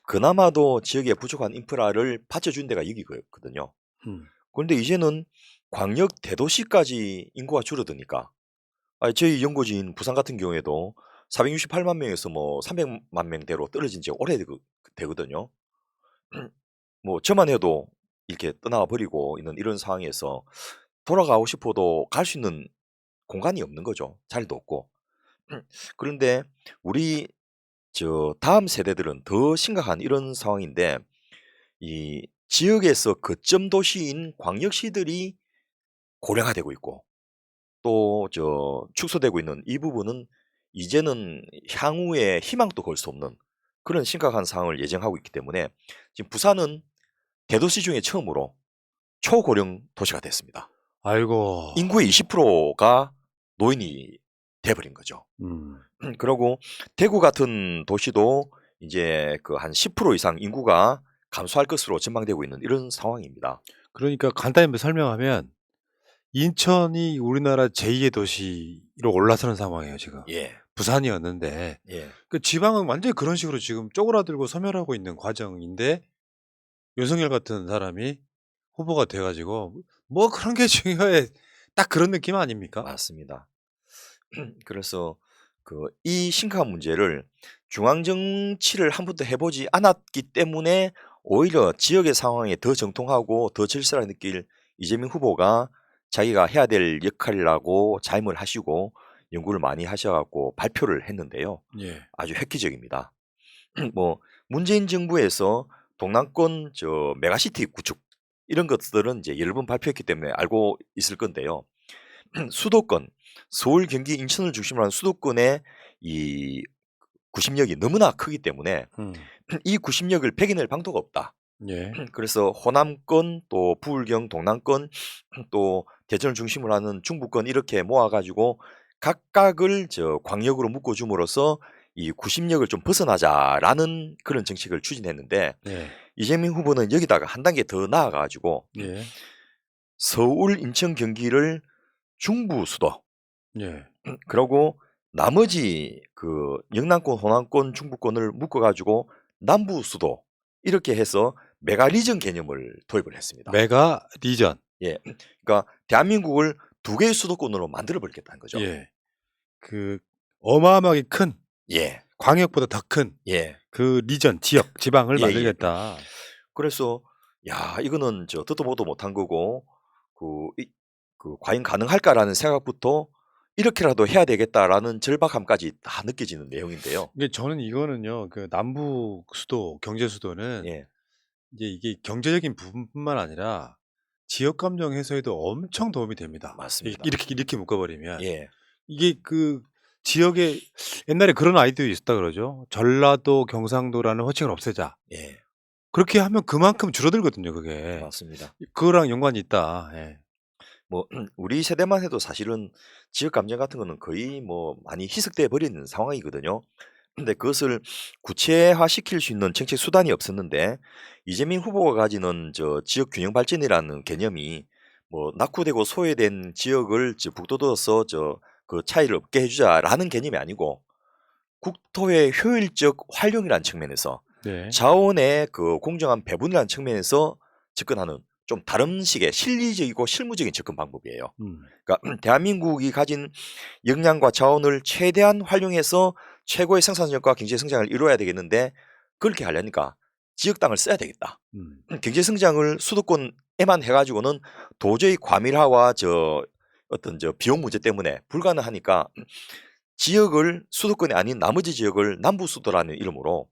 B: 그나마도 지역에 부족한 인프라를 받쳐준 데가 여기거든요.
A: 음.
B: 그런데 이제는 광역 대도시까지 인구가 줄어드니까 저희 연고지인 부산 같은 경우에도 468만 명에서 뭐 300만 명대로 떨어진 지 오래되거든요. 뭐 저만 해도 이렇게 떠나가 버리고 있는 이런 상황에서 돌아가고 싶어도 갈 수 있는 공간이 없는 거죠. 자리도 없고. 그런데 우리 다음 세대들은 더 심각한 이런 상황인데 이 지역에서 거점 도시인 광역시들이 고령화되고 있고 또 축소되고 있는 이 부분은 이제는 향후에 희망도 걸 수 없는 그런 심각한 상황을 예정하고 있기 때문에 지금 부산은 대도시 중에 처음으로 초고령 도시가 됐습니다.
A: 아이고.
B: 인구의 20%가 노인이 돼버린 거죠.
A: 음.
B: 그리고 대구 같은 도시도 이제 그 한 10% 이상 인구가 감소할 것으로 전망되고 있는 이런 상황입니다.
A: 그러니까 간단히 설명하면 인천이 우리나라 제2의 도시로 올라서는 상황이에요, 지금.
B: 예,
A: 부산이었는데
B: 예,
A: 그 지방은 완전히 그런 식으로 지금 쪼그라들고 소멸하고 있는 과정인데 윤석열 같은 사람이 후보가 돼 가지고 뭐 그런 게 중요해. 딱 그런 느낌 아닙니까?
B: 맞습니다. 그래서 이 심각한 문제를 중앙 정치를 한 번도 해보지 않았기 때문에 오히려 지역의 상황에 더 정통하고 더 절실하게 느낄 이재명 후보가 자기가 해야 될 역할이라고 자임을 하시고 연구를 많이 하셔갖고 발표를 했는데요.
A: 예.
B: 아주 획기적입니다. 뭐 문재인 정부에서 동남권 메가시티 구축 이런 것들은 이제 여러 번 발표했기 때문에 알고 있을 건데요. 수도권, 서울, 경기, 인천을 중심으로 한 수도권의 이 구심력이 너무나 크기 때문에
A: 음.
B: 이 구심력을 배겨낼 방도가 없다.
A: 예.
B: 그래서 호남권, 또 부울경, 동남권, 또 대전을 중심으로 하는 중부권 이렇게 모아가지고 각각을 광역으로 묶어줌으로써 이 구심력을 좀 벗어나자라는 그런 정책을 추진했는데
A: 예.
B: 이재명 후보는 여기다가 한 단계 더 나아가지고
A: 예.
B: 서울, 인천, 경기를 중부 수도
A: 예.
B: 그러고 나머지 그 영남권, 호남권, 중부권을 묶어가지고 남부 수도 이렇게 해서 메가 리전 개념을 도입을 했습니다.
A: 메가 리전.
B: 예, 그러니까 대한민국을 두 개의 수도권으로 만들어 버리겠다는 거죠.
A: 예. 그 어마어마하게 큰
B: 예,
A: 광역보다 더 큰
B: 예,
A: 그 리전 지역 지방을
B: 예, 예.
A: 만들겠다.
B: 그래서 야 이거는 듣도 보도 못한 거고 과연 가능할까라는 생각부터 이렇게라도 해야 되겠다라는 절박함까지 다 느껴지는 내용인데요.
A: 근데 저는 이거는요. 그 남부 수도, 경제 수도는
B: 예,
A: 이게 경제적인 부분뿐만 아니라 지역 감정 해소에도 엄청 도움이 됩니다.
B: 맞습니다.
A: 이렇게 묶어 버리면.
B: 예,
A: 이게 그 지역에 옛날에 그런 아이디어 있었다 그러죠. 전라도, 경상도라는 호칭을 없애자.
B: 예,
A: 그렇게 하면 그만큼 줄어들거든요, 그게.
B: 맞습니다.
A: 그거랑 연관이 있다. 예.
B: 뭐 우리 세대만 해도 사실은 지역 감정 같은 거는 거의 뭐 많이 희석돼 버리는 상황이거든요. 근데 그것을 구체화시킬 수 있는 정책 수단이 없었는데 이재명 후보가 가지는 지역 균형 발전이라는 개념이 뭐 낙후되고 소외된 지역을 북돋워서 그 차이를 없게 해주자라는 개념이 아니고 국토의 효율적 활용이라는 측면에서
A: 네.
B: 자원의 그 공정한 배분이라는 측면에서 접근하는 좀 다른 식의 실리적이고 실무적인 접근 방법이에요.
A: 음.
B: 그러니까 대한민국이 가진 역량과 자원을 최대한 활용해서 최고의 생산력과 경제 성장을 이루어야 되겠는데 그렇게 하려니까 지역 땅을 써야 되겠다. 경제 성장을 수도권에만 해가지고는 도저히 과밀화와 어떤 비용 문제 때문에 불가능하니까 지역을 수도권이 아닌 나머지 지역을 남부 수도라는 이름으로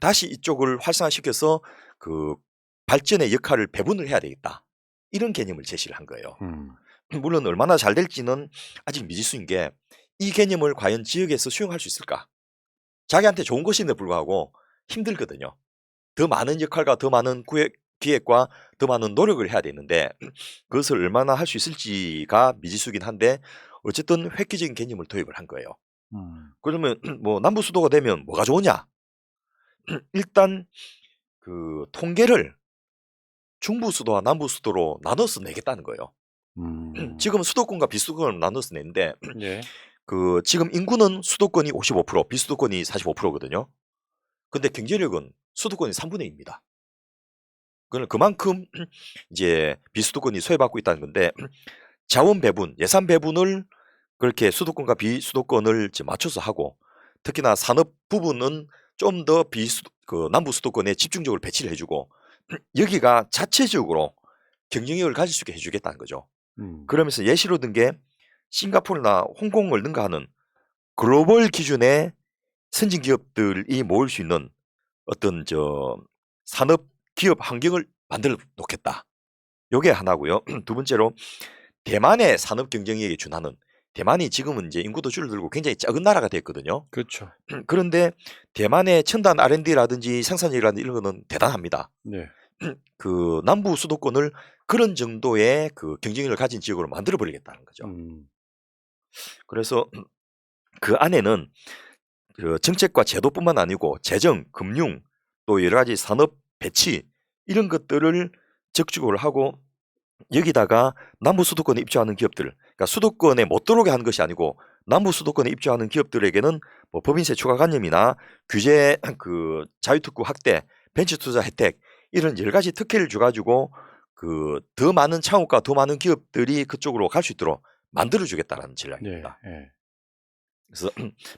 B: 다시 이쪽을 활성화시켜서 그 발전의 역할을 배분을 해야 되겠다. 이런 개념을 제시를 한 거예요. 물론 얼마나 잘 될지는 아직 미지수인 게 이 개념을 과연 지역에서 수용할 수 있을까? 자기한테 좋은 것인데 불구하고 힘들거든요. 더 많은 역할과 더 많은 기획과 더 많은 노력을 해야 되는데 그것을 얼마나 할 수 있을지가 미지수긴 한데 어쨌든 획기적인 개념을 도입을 한 거예요. 그러면 뭐 남부 수도가 되면 뭐가 좋으냐? 일단 그 통계를 중부 수도와 남부 수도로 나눠서 내겠다는 거예요. 지금 수도권과 비수도권을 나눠서 내는데
A: 예.
B: 그 지금 인구는 수도권이 55%, 비수도권이 45%거든요. 근데 경제력은 수도권이 3분의 2입니다. 그만큼 이제 비수도권이 소외받고 있다는 건데 자원 배분, 예산 배분을 그렇게 수도권과 비수도권을 맞춰서 하고 특히나 산업 부분은 좀 더 남부 수도권에 집중적으로 배치를 해주고 여기가 자체적으로 경쟁력을 가질 수 있게 해주겠다는 거죠. 그러면서 예시로 든 게 싱가포르나 홍콩을 능가하는 글로벌 기준의 선진 기업들이 모일 수 있는 어떤 산업 기업 환경을 만들어 놓겠다. 요게 하나고요. 두 번째로 대만의 산업 경쟁력에 준하는 대만이 지금은 이제 인구도 줄어들고 굉장히 작은 나라가 됐거든요.
A: 그렇죠.
B: 그런데 대만의 첨단 R&D라든지 생산력이라든지 이런 거는 대단합니다.
A: 네.
B: 그 남부 수도권을 그런 정도의 그 경쟁력을 가진 지역으로 만들어 버리겠다는 거죠. 그래서 그 안에는 그 정책과 제도뿐만 아니고 재정, 금융, 또 여러 가지 산업 배치 이런 것들을 적극적으로 하고 여기다가 남부 수도권에 입주하는 기업들, 그러니까 수도권에 못 들어오게 하는 것이 아니고 남부 수도권에 입주하는 기업들에게는 뭐 법인세 추가관념이나 규제 그 자유특구 확대, 벤처투자 혜택 이런 여러 가지 특혜를 줘가지고 그 더 많은 창업과 더 많은 기업들이 그쪽으로 갈 수 있도록 만들어주겠다라는 전략입니다.
A: 네.
B: 그래서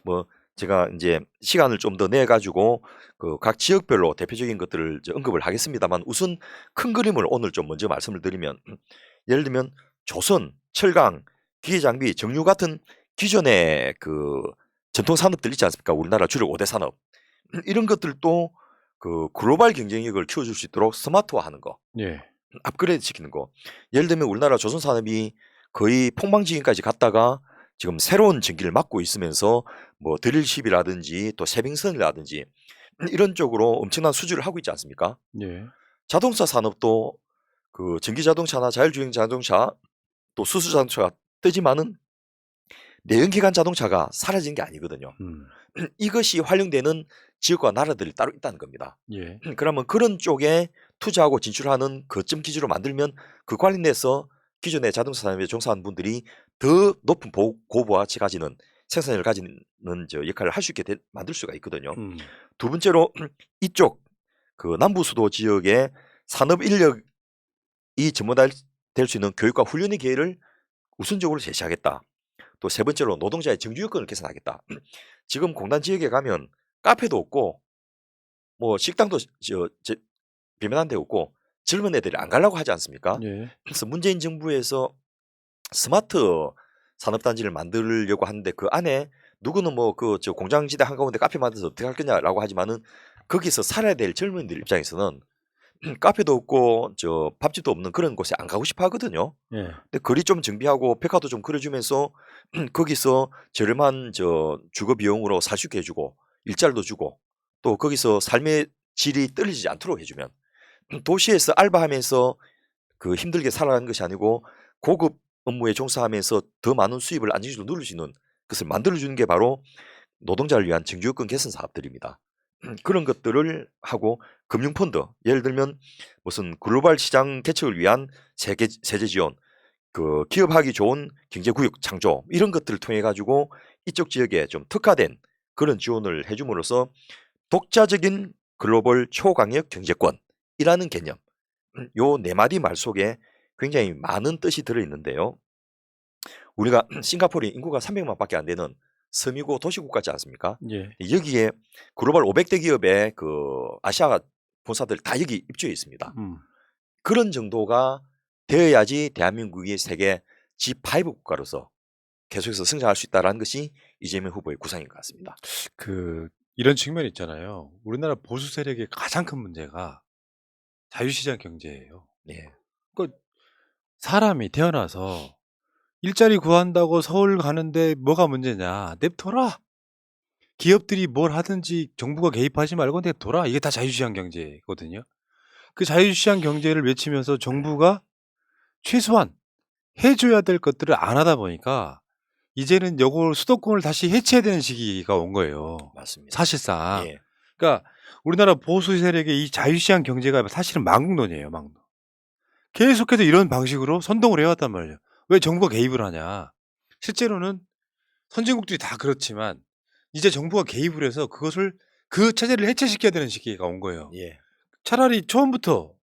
B: 뭐 제가 이제 시간을 좀 더 내 가지고 그 각 지역별로 대표적인 것들을 이제 언급을 하겠습니다만 우선 큰 그림을 오늘 좀 먼저 말씀을 드리면 예를 들면 조선, 철강, 기계장비, 정유 같은 기존의 그 전통 산업들 있지 않습니까? 우리나라 주력 5대 산업 이런 것들도 그 글로벌 경쟁력을 키워줄 수 있도록 스마트화하는 거,
A: 예.
B: 업그레이드 시키는 거. 예를 들면 우리나라 조선 산업이 거의 폭망지경까지 갔다가 지금 새로운 전기를 맞고 있으면서 뭐 드릴십이라든지 또 세빙선이라든지 이런 쪽으로 엄청난 수주를 하고 있지 않습니까?
A: 예.
B: 자동차 산업도 그 전기 자동차나 자율주행 자동차 또 수소 자동차가 뜨지만은 내연기관 자동차가 사라진 게 아니거든요. 이것이 활용되는 지역과 나라들이 따로 있다는 겁니다.
A: 예.
B: 그러면 그런 쪽에 투자하고 진출하는 거점 기지로 만들면 그 관련해서 기존의 자동차 산업에 종사하는 분들이 더 높은 고부가치 가지는 생산력을 가지는 역할을 할 수 있게 만들 수가 있거든요. 두 번째로 이쪽 그 남부 수도 지역의 산업 인력이 전문화될 수 있는 교육과 훈련의 기회를 우선적으로 제시하겠다. 또 세 번째로 노동자의 정규 여건을 개선하겠다. 지금 공단 지역에 가면 카페도 없고 뭐 식당도 비면한 데 없고 젊은 애들이 안 가려고 하지 않습니까?
A: 예.
B: 그래서 문재인 정부에서 스마트 산업단지를 만들려고 하는데 그 안에 누구는 뭐 그 공장지대 한가운데 카페 만들어서 어떻게 할 거냐라고 하지만은 거기서 살아야 될 젊은이들 입장에서는 카페도 없고 밥집도 없는 그런 곳에 안 가고 싶어 하거든요.
A: 예.
B: 근데 거리 좀 정비하고 백화도 좀 그려주면서 거기서 저렴한 주거 비용으로 살 수 있게 해주고 일자리도 주고 또 거기서 삶의 질이 떨어지지 않도록 해주면 도시에서 알바하면서 그 힘들게 살아가는 것이 아니고 고급 업무에 종사하면서 더 많은 수입을 안정적으로 누릴 수 있는 것을 만들어주는 게 바로 노동자를 위한 정규요건 개선 사업들입니다. 그런 것들을 하고 금융펀드 예를 들면 무슨 글로벌 시장 개척을 위한 세제 지원 그 기업하기 좋은 경제구역 창조 이런 것들을 통해 가지고 이쪽 지역에 좀 특화된 그런 지원을 해줌으로써 독자적인 글로벌 초강력 경제권이라는 개념 요 네 마디 말 속에 굉장히 많은 뜻이 들어있는데요. 우리가 싱가포르이 인구가 300만 밖에 안 되는 섬이고 도시국 같지 않습니까?
A: 예.
B: 여기에 글로벌 500대 기업의 그 아시아 본사들 다 여기 입주해 있습니다.
A: 음.
B: 그런 정도가 되어야지 대한민국이 세계 G5 국가로서 계속해서 성장할 수 있다는 것이 이재명 후보의 구상인 것 같습니다.
A: 이런 측면이 있잖아요. 우리나라 보수 세력의 가장 큰 문제가 자유시장 경제예요.
B: 예.
A: 그 사람이 태어나서 일자리 구한다고 서울 가는데 뭐가 문제냐? 냅둬라. 기업들이 뭘 하든지 정부가 개입하지 말고 냅둬라. 이게 다 자유시장 경제거든요. 그 자유시장 경제를 외치면서 정부가 최소한 해줘야 될 것들을 안 하다 보니까 이제는 요걸 수도권을 다시 해체해야 되는 시기가 온 거예요.
B: 맞습니다.
A: 사실상.
B: 예.
A: 그러니까 우리나라 보수 세력의 이 자유시장 경제가 사실은 망국론이에요, 망국. 계속해서 이런 방식으로 선동을 해왔단 말이에요. 왜 정부가 개입을 하냐? 실제로는 선진국들이 다 그렇지만 이제 정부가 개입을 해서 그 체제를 해체시켜야 되는 시기가 온 거예요.
B: 예.
A: 차라리 처음부터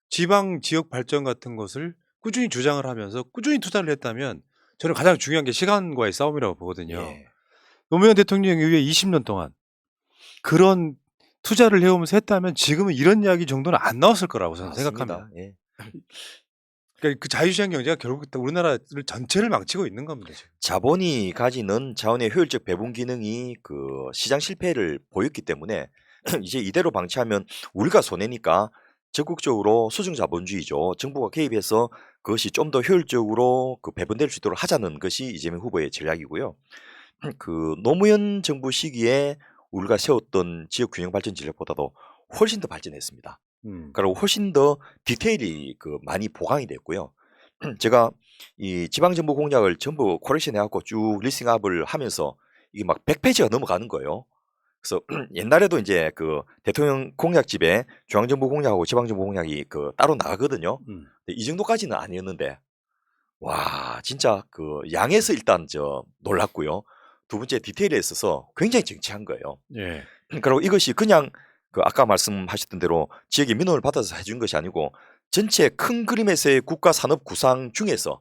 A: 지방 지역 발전 같은 것을 꾸준히 주장을 하면서 꾸준히 투자를 했다면 저는 가장 중요한 게 시간과의 싸움이라고 보거든요.
B: 예.
A: 노무현 대통령 이후에 20년 동안 그런 투자를 해오면서 했다면 지금은 이런 이야기 정도는 안 나왔을 거라고 저는 생각합니다.
B: 맞습니다. 예.
A: 그러니까 그 자유시장 경제가 결국 우리나라를 전체를 망치고 있는 겁니다. 지금.
B: 자본이 가지는 자원의 효율적 배분 기능이 그 시장 실패를 보였기 때문에 이제 이대로 방치하면 우리가 손해니까 적극적으로 수중 자본주의죠. 정부가 개입해서 그것이 좀 더 효율적으로 그 배분될 수 있도록 하자는 것이 이재명 후보의 전략이고요. 그 노무현 정부 시기에 우리가 세웠던 지역 균형 발전 전략보다도 훨씬 더 발전했습니다. 그리고 훨씬 더 디테일이 그 많이 보강이 됐고요. 제가 이 지방정부 공약을 전부 콜렉션 해갖고 쭉 리스팅업을 하면서 이게 막 100페이지가 넘어가는 거예요. 그래서 옛날에도 이제 그 대통령 공약집에 중앙정부 공약하고 지방정부 공약이 그 따로 나가거든요. 근데 이 정도까지는 아니었는데 와 진짜 그 양에서 일단 저 놀랐고요. 두 번째 디테일에 있어서 굉장히 정치한 거예요.
A: 예.
B: 그리고 이것이 그냥 그 아까 말씀하셨던 대로 지역의 민원을 받아서 해준 것이 아니고 전체 큰 그림에서의 국가 산업 구상 중에서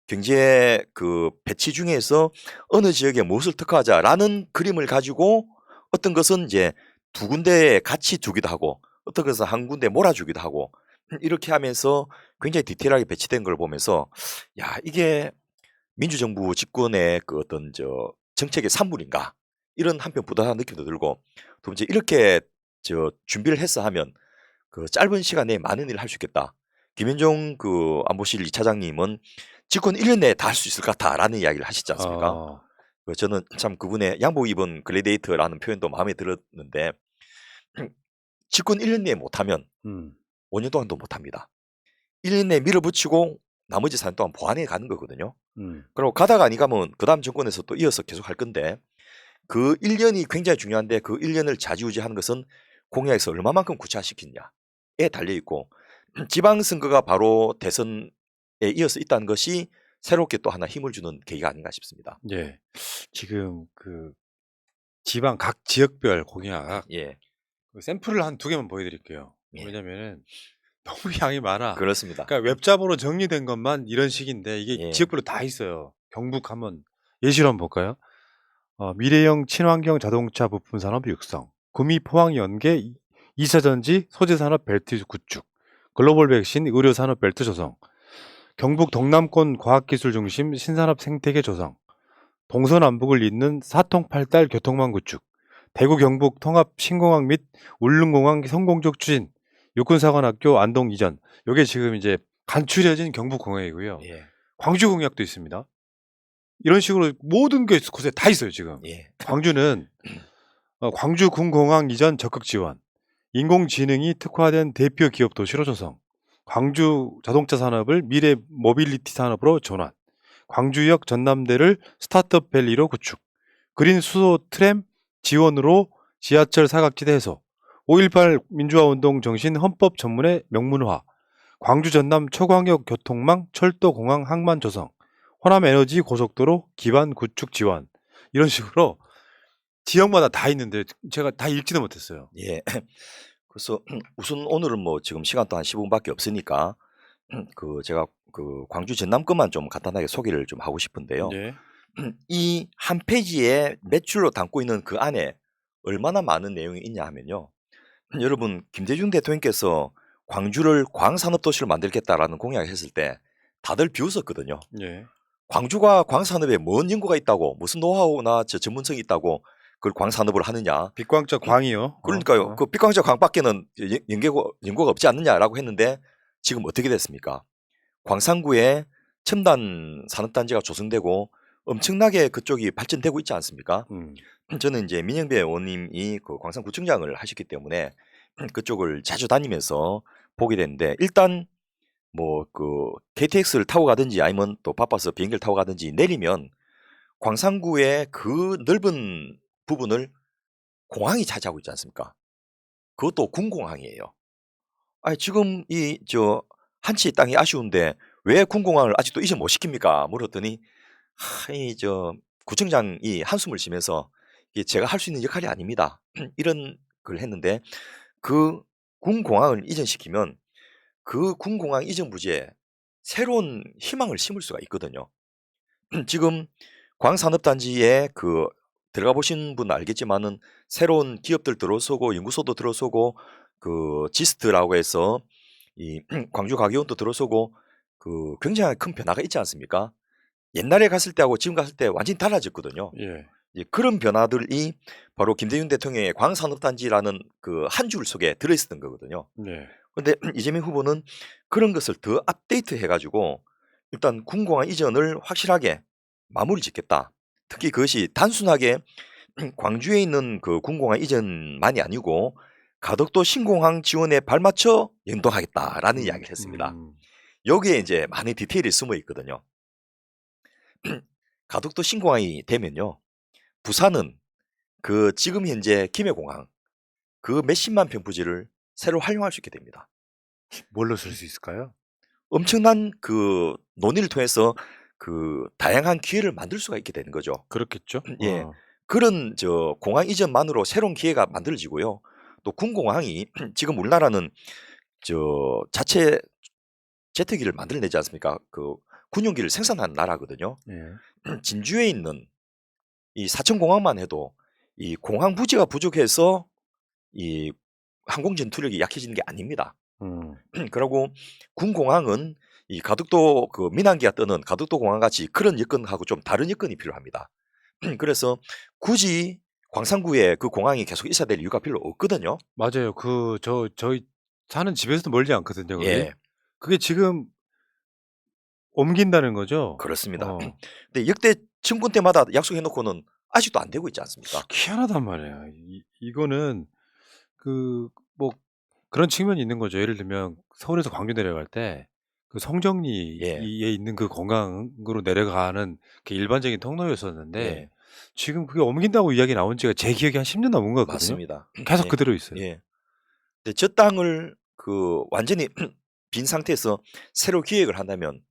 B: 경제 그 배치 중에서 어느 지역에 무엇을 특화하자라는 그림을 가지고 어떤 것은 이제 두 군데에 같이 두기도 하고 어떤 것은 한 군데 몰아주기도 하고 이렇게 하면서 굉장히 디테일하게 배치된 걸 보면서 야 이게 민주정부 집권의 그 어떤 저 정책의 산물인가 이런 한편 부당한 느낌도 들고 두 번째 이렇게 저 준비를 했어 하면 그 짧은 시간에 많은 일을 할 수 있겠다. 김현종 그 안보실 2차장님은 집권 1년 내에 다 할 수 있을 것 같다라는 이야기를 하시지 않습니까? 저는 참 그분의 양복 입은 글래디에이터라는 표현도 마음에 들었는데 집권 1년 내에 못하면 5년 동안도 못합니다. 1년 내에 밀어붙이고 나머지 4년 동안 보완해 가는 거거든요. 그리고 가다가 아니 가면 그 다음 정권에서 또 이어서 계속 할 건데 그 1년이 굉장히 중요한데 그 1년을 좌지우지하는 것은 공약에서 얼마만큼 구체화시키느냐에 달려있고 지방선거가 바로 대선에 이어서 있다는 것이 새롭게 또 하나 힘을 주는 계기가 아닌가 싶습니다.
A: 예. 지금 그 지방 각 지역별 공약
B: 예.
A: 그 샘플을 한 2개만 보여드릴게요.
B: 예.
A: 왜냐면은 너무 양이 많아.
B: 그렇습니다.
A: 그러니까 웹잡으로 정리된 것만 이런 식인데 이게
B: 예.
A: 지역별로 다 있어요. 경북 한번 예시로 한번 볼까요? 미래형 친환경 자동차 부품 산업 육성, 구미 포항 연계 2차 전지 소재 산업 벨트 구축, 글로벌 백신 의료 산업 벨트 조성, 경북 동남권 과학기술 중심 신산업 생태계 조성, 동서남북을 잇는 사통팔달 교통망 구축, 대구 경북 통합 신공항 및 울릉공항 성공적 추진, 육군사관학교 안동 이전. 요게 지금 이제 간추려진 경북 공약이고요.
B: 예.
A: 광주 공약도 있습니다. 이런 식으로 모든 게 곳에 다 있어요, 지금.
B: 예.
A: 광주는 광주 군공항 이전 적극 지원, 인공지능이 특화된 대표 기업 도시로 조성, 광주 자동차 산업을 미래 모빌리티 산업으로 전환, 광주역 전남대를 스타트업 밸리로 구축, 그린 수소 트램 지원으로 지하철 사각지대 해소, 5.18 민주화운동 정신 헌법 전문의 명문화, 광주 전남 초광역 교통망 철도공항 항만 조성, 호남 에너지 고속도로 기반 구축 지원. 이런 식으로 지역마다 다 있는데 제가 다 읽지도 못했어요.
B: 예. 그래서 우선 오늘은 뭐 지금 시간도 한 15분밖에 없으니까 그 제가 그 광주 전남 것만 좀 간단하게 소개를 좀 하고 싶은데요.
A: 예.
B: 이 한 페이지에 매출로 담고 있는 그 안에 얼마나 많은 내용이 있냐 하면요. 여러분 김대중 대통령께서 광주를 광산업도시로 만들겠다라는 공약을 했을 때 다들 비웃었거든요.
A: 예.
B: 광주가 광산업에 뭔 연구가 있다고 무슨 노하우나 전문성이 있다고 그걸 광산업을 하느냐.
A: 빛광자 광이요.
B: 그러니까요. 그 빛광자 광밖에는 연구가 없지 않느냐라고 했는데 지금 어떻게 됐습니까? 광산구에 첨단 산업단지가 조성되고 엄청나게 그쪽이 발전되고 있지 않습니까? 저는 이제 민영배 의원님이 그 광산구청장을 하셨기 때문에 그쪽을 자주 다니면서 보게 됐는데 일단 뭐 그 KTX를 타고 가든지 아니면 또 바빠서 비행기를 타고 가든지 내리면 광산구의 그 넓은 부분을 공항이 차지하고 있지 않습니까? 그것도 군공항이에요. 아니 지금 이 저 한치 땅이 아쉬운데 왜 군공항을 아직도 이전 못 시킵니까? 물었더니 이 저 구청장이 한숨을 쉬면서 이게 제가 할 수 있는 역할이 아닙니다. 이런 걸 했는데 그 군공항을 이전시키면 그 군공항 이전 부지에 새로운 희망을 심을 수가 있거든요. 지금 광산업단지에 그 들어가 보신 분 알겠지만은 새로운 기업들 들어서고 연구소도 들어서고 그 지스트라고 해서 이 광주 과기원도 들어서고 그 굉장히 큰 변화가 있지 않습니까? 옛날에 갔을 때하고 지금 갔을 때 완전히 달라졌거든요.
A: 예.
B: 그런 변화들이 바로 김대중 대통령의 광산업단지라는 그 한 줄 속에 들어있었던 거거든요.
A: 네.
B: 그런데 이재명 후보는 그런 것을 더 업데이트 해가지고 일단 군공항 이전을 확실하게 마무리 짓겠다. 특히 그것이 단순하게 광주에 있는 그 군공항 이전만이 아니고 가덕도 신공항 지원에 발맞춰 연동하겠다라는 이야기를 했습니다. 여기에 이제 많은 디테일이 숨어 있거든요. 가덕도 신공항이 되면요. 부산은 그 지금 현재 김해공항 그 몇십만 평 부지를 새로 활용할 수 있게 됩니다.
A: 뭘로 쓸 수 있을까요?
B: 엄청난 그 논의를 통해서 그 다양한 기회를 만들 수가 있게 되는 거죠.
A: 그렇겠죠.
B: 예. 그런 저 공항 이전만으로 새로운 기회가 만들어지고요. 또 군공항이 지금 우리나라는 저 자체 제트기를 만들어내지 않습니까? 그 군용기를 생산하는 나라거든요.
A: 예.
B: 진주에 있는 이 사천공항만 해도 이 공항 부지가 부족해서 이 항공 전투력이 약해지는 게 아닙니다. 그리고 군공항은 이 가덕도 그 민항기가 뜨는 가덕도 공항 같이 그런 여건하고 좀 다른 여건이 필요합니다. 그래서 굳이 광산구에 그 공항이 계속 있어야 될 이유가 별로 없거든요.
A: 맞아요. 저희 사는 집에서도 멀지 않거든요. 그게.
B: 예,
A: 그게 지금 옮긴다는 거죠?
B: 그렇습니다.
A: 어.
B: 근데 역대 정권 때마다 약속해놓고는 아직도 안 되고 있지 않습니까?
A: 희한하단 말이에요. 이거는 그 뭐 그런 측면이 있는 거죠. 예를 들면 서울에서 광주 내려갈 때 그 성정리에
B: 예,
A: 있는 그 공항으로 내려가는 게 일반적인 통로였었는데
B: 예,
A: 지금 그게 옮긴다고 이야기 나온 지가 제 기억에 한 10년 넘은 것 같거든요.
B: 맞습니다.
A: 계속
B: 예,
A: 그대로 있어요.
B: 예. 근데 저 땅을 그 완전히 빈 상태에서 새로 기획을 한다면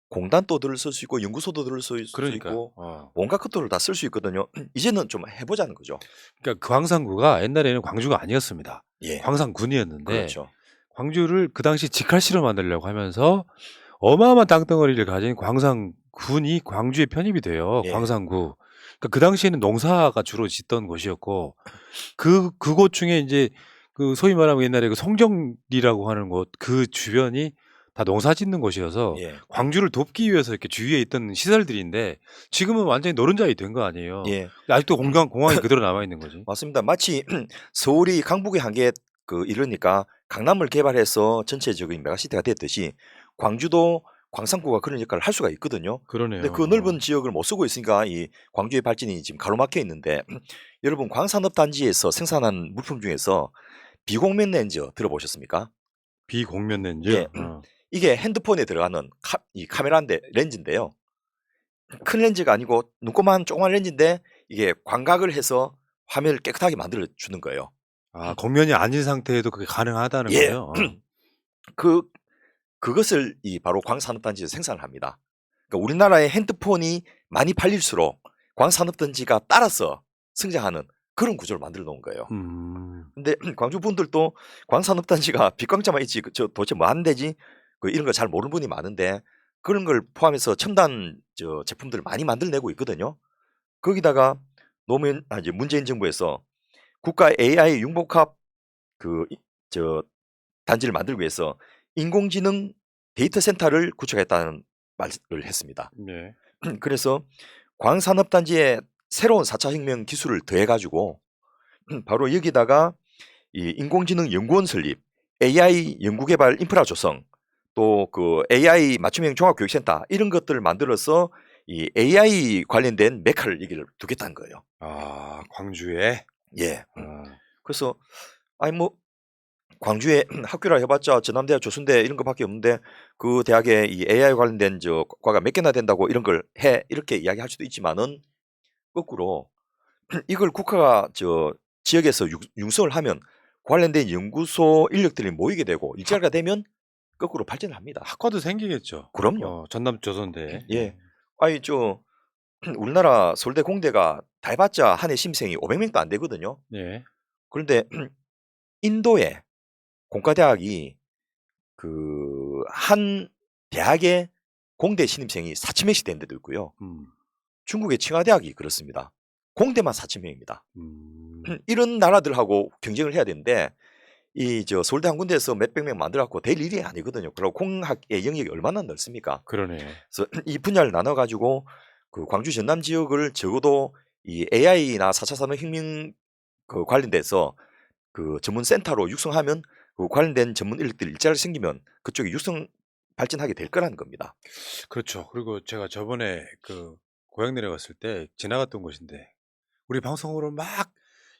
B: 공단도 들을 쓸 수 있고 연구소도 들을 수
A: 그러니까요.
B: 있고 온갖 것들을 다 쓸 수 있거든요. 이제는 좀 해보자는 거죠.
A: 그러니까 광산구가 옛날에는 광주가 아니었습니다.
B: 예,
A: 광산군이었는데
B: 그렇죠.
A: 광주를 그 당시 직할시로 만들려고 하면서 어마어마한 땅덩어리를 가진 광산군이 광주에 편입이 돼요.
B: 예,
A: 광산구. 그러니까 그 당시에는 농사가 주로 짓던 곳이었고 그곳 중에 이제 그 소위 말하면 옛날에 그 성정리라고 하는 곳 그 주변이 다 농사 짓는 곳이어서
B: 예,
A: 광주를 돕기 위해서 이렇게 주위에 있던 시설들인데 지금은 완전히 노른자이 된 거 아니에요.
B: 예,
A: 근데 아직도 공항이 그대로 남아 있는 거지.
B: 맞습니다. 마치 서울이 강북의 한계에 그 이르니까 강남을 개발해서 전체적인 메가시티가 됐듯이 광주도 광산구가 그런 역할을 할 수가 있거든요.
A: 그러네요.
B: 근데 그 넓은 지역을 못 쓰고 있으니까 이 광주의 발전이 지금 가로막혀 있는데 여러분 광산업 단지에서 생산한 물품 중에서 비공면 렌즈 들어보셨습니까?
A: 비공면 렌즈.
B: 예. 이게 핸드폰에 들어가는 이 카메라인데 렌즈인데요. 큰 렌즈가 아니고 눈꼬만 조그만 렌즈인데 이게 광각을 해서 화면을 깨끗하게 만들어 주는 거예요.
A: 아, 곡면이 아닌 상태에도 그게 가능하다는
B: 예.
A: 거예요?
B: 그것을 이 바로 광산업단지에서 생산을 합니다. 그러니까 우리나라의 핸드폰이 많이 팔릴수록 광산업단지가 따라서 성장하는 그런 구조를 만들어 놓은 거예요. 근데 광주 분들도 광산업단지가 빛광자만 있지 저 도대체 뭐 하는 데지? 이런 거 잘 모르는 분이 많은데 그런 걸 포함해서 첨단 제품들을 많이 만들어내고 있거든요. 거기다가 이제 문재인 정부에서 국가 AI 융복합 그 단지를 만들기 위해서 인공지능 데이터 센터를 구축했다는 말을 했습니다.
A: 네.
B: 그래서 광산업단지에 새로운 4차 혁명 기술을 더해가지고 바로 여기다가 이 인공지능 연구원 설립, AI 연구개발 인프라 조성, 또 그 AI 맞춤형 종합교육센터 이런 것들을 만들어서 이 AI 관련된 메카를 여기를 두겠다는 거예요.
A: 아, 광주에.
B: 예.
A: 아,
B: 그래서 아니 뭐 광주에 학교라 해봤자 전남대학, 조순대 이런 거밖에 없는데 그 대학에 이 AI 관련된 과가 몇 개나 된다고 이런 걸 해 이렇게 이야기할 수도 있지만은 거꾸로 이걸 국가가 지역에서 융성을 하면 관련된 연구소 인력들이 모이게 되고 일자리가 되면 거꾸로 발전을 합니다.
A: 학과도 생기겠죠.
B: 그럼요.
A: 전남 조선대.
B: 예. 아니 우리나라 서울대 공대가 다 해봤자 한 해 심생이 500명도 안 되거든요.
A: 예.
B: 그런데 인도의 공과대학이 그 한 대학의 공대 신입생이 4,000명씩 되는 데도 있고요. 중국의 칭화대학이 그렇습니다. 공대만 4,000명입니다. 이런 나라들하고 경쟁을 해야 되는데 서울대 한 군데에서 몇백 명 만들어갖고 될 일이 아니거든요. 그리고 공학의 영역이 얼마나 넓습니까?
A: 그러네.
B: 그래서 이 분야를 나눠가지고 그 광주 전남 지역을 적어도 이 AI나 4차 산업혁명 그 관련돼서 그 전문 센터로 육성하면 그 관련된 전문 인력들 일자리가 생기면 그쪽이 육성 발전하게 될 거라는 겁니다.
A: 그렇죠. 그리고 제가 저번에 그 고향 내려갔을 때 지나갔던 곳인데 우리 방송으로 막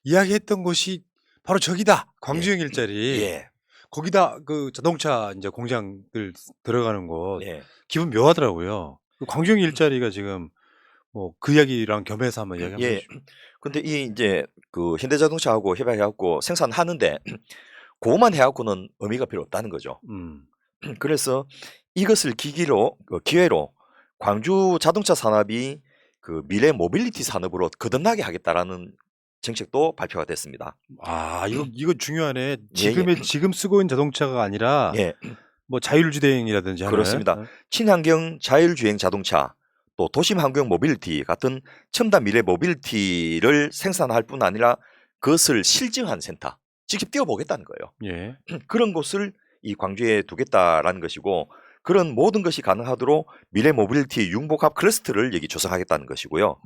A: 이야기했던 곳이 바로 저기다. 광주형 일자리.
B: 예.
A: 거기다 그 자동차 이제 공장들 들어가는 곳.
B: 예.
A: 기분 묘하더라고요. 그 광주형 일자리가 지금 뭐 그 이야기랑 겸해서 한번 이야기 한번
B: 예.
A: 해주시죠.
B: 근데 이제 그 현대자동차하고 협약해갖고 생산하는데 그것만 해갖고는 의미가 별로 없다는 거죠. 그래서 이것을 기회로 광주 자동차 산업이 그 미래 모빌리티 산업으로 거듭나게 하겠다라는 정책도 발표가 됐습니다.
A: 아, 이거 중요하네.
B: 예.
A: 지금 쓰고 있는 자동차가 아니라
B: 예.
A: 뭐 자율주행이라든지 하는.
B: 그렇습니다. 친환경 자율주행 자동차, 또 도심 환경 모빌리티 같은 첨단 미래 모빌리티를 생산할 뿐 아니라 그것을 실증한 센터, 직접 뛰어보겠다는 거예요.
A: 예.
B: 그런 곳을 이 광주에 두겠다라는 것이고, 그런 모든 것이 가능하도록 미래 모빌리티 융복합 클러스터를 여기 조성하겠다는 것이고요.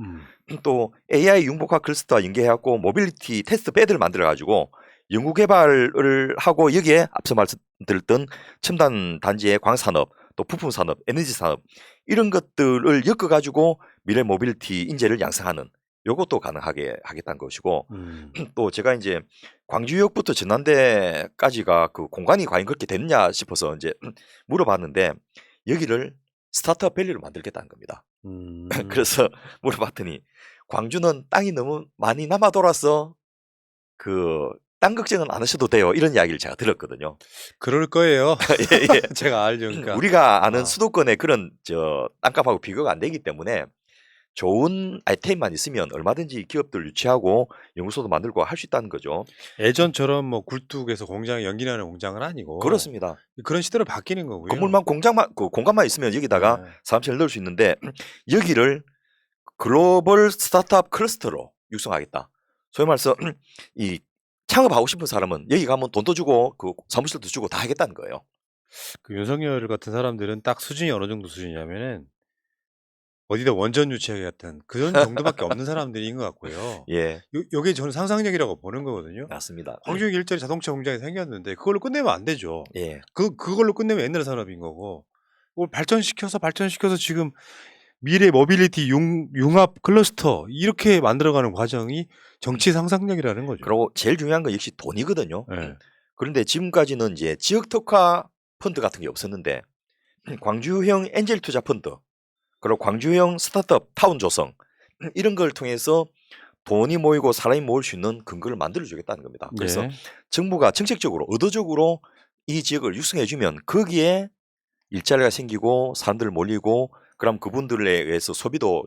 B: 또 AI 융복합 클러스터와 연계해갖고 모빌리티 테스트 베드를 만들어가지고 연구 개발을 하고 여기에 앞서 말씀드렸던 첨단 단지의 광산업, 또 부품 산업, 에너지 산업 이런 것들을 엮어가지고 미래 모빌리티 인재를 양성하는 요것도 가능하게 하겠다는 것이고 또 제가 이제 광주역부터 전남대까지가 그 공간이 과연 그렇게 됐냐 싶어서 이제 물어봤는데 여기를 스타트업 밸리로 만들겠다는 겁니다. 그래서 물어봤더니 광주는 땅이 너무 많이 남아 돌아서 그 땅 걱정은 안 하셔도 돼요. 이런 이야기를 제가 들었거든요.
A: 그럴 거예요.
B: 예, 예.
A: 제가 알죠. 그러니까.
B: 우리가 아는 수도권의 그런 땅값하고 비교가 안 되기 때문에 좋은 아이템만 있으면 얼마든지 기업들 유치하고 연구소도 만들고 할 수 있다는 거죠.
A: 예전처럼 뭐 굴뚝에서 공장 연기나는 공장은 아니고
B: 그렇습니다.
A: 그런 시대로 바뀌는 거고요.
B: 건물만 공간만 있으면 여기다가
A: 네.
B: 사무실을 넣을 수 있는데 여기를 글로벌 스타트업 클러스터로 육성하겠다. 소위 말해서 이 창업하고 싶은 사람은 여기 가면 돈도 주고 그 사무실도 주고 다 하겠다는 거예요.
A: 그 윤석열 같은 사람들은 딱 수준이 어느 정도 수준이냐면은 어디다 원전 유치하기 같은 그런 정도밖에 없는 사람들인 것 같고요.
B: 예,
A: 요게 저는 상상력이라고 보는 거거든요.
B: 맞습니다.
A: 광주역 일자리 자동차 공장이 생겼는데 그걸로 끝내면 안 되죠.
B: 예,
A: 그걸로 끝내면 옛날 산업인 거고 그걸 발전시켜서 지금 미래 모빌리티 융합 클러스터 이렇게 만들어가는 과정이 정치 상상력이라는 거죠.
B: 그리고 제일 중요한 건 역시 돈이거든요.
A: 네.
B: 그런데 지금까지는 이제 지역 특화 펀드 같은 게 없었는데 광주형 엔젤 투자 펀드 그리고 광주형 스타트업 타운 조성 이런 걸 통해서 돈이 모이고 사람이 모일 수 있는 근거를 만들어 주겠다는 겁니다. 그래서
A: 네.
B: 정부가 정책적으로 의도적으로 이 지역을 육성해 주면 거기에 일자리가 생기고 사람들 몰리고 그럼 그분들에 의해서 소비도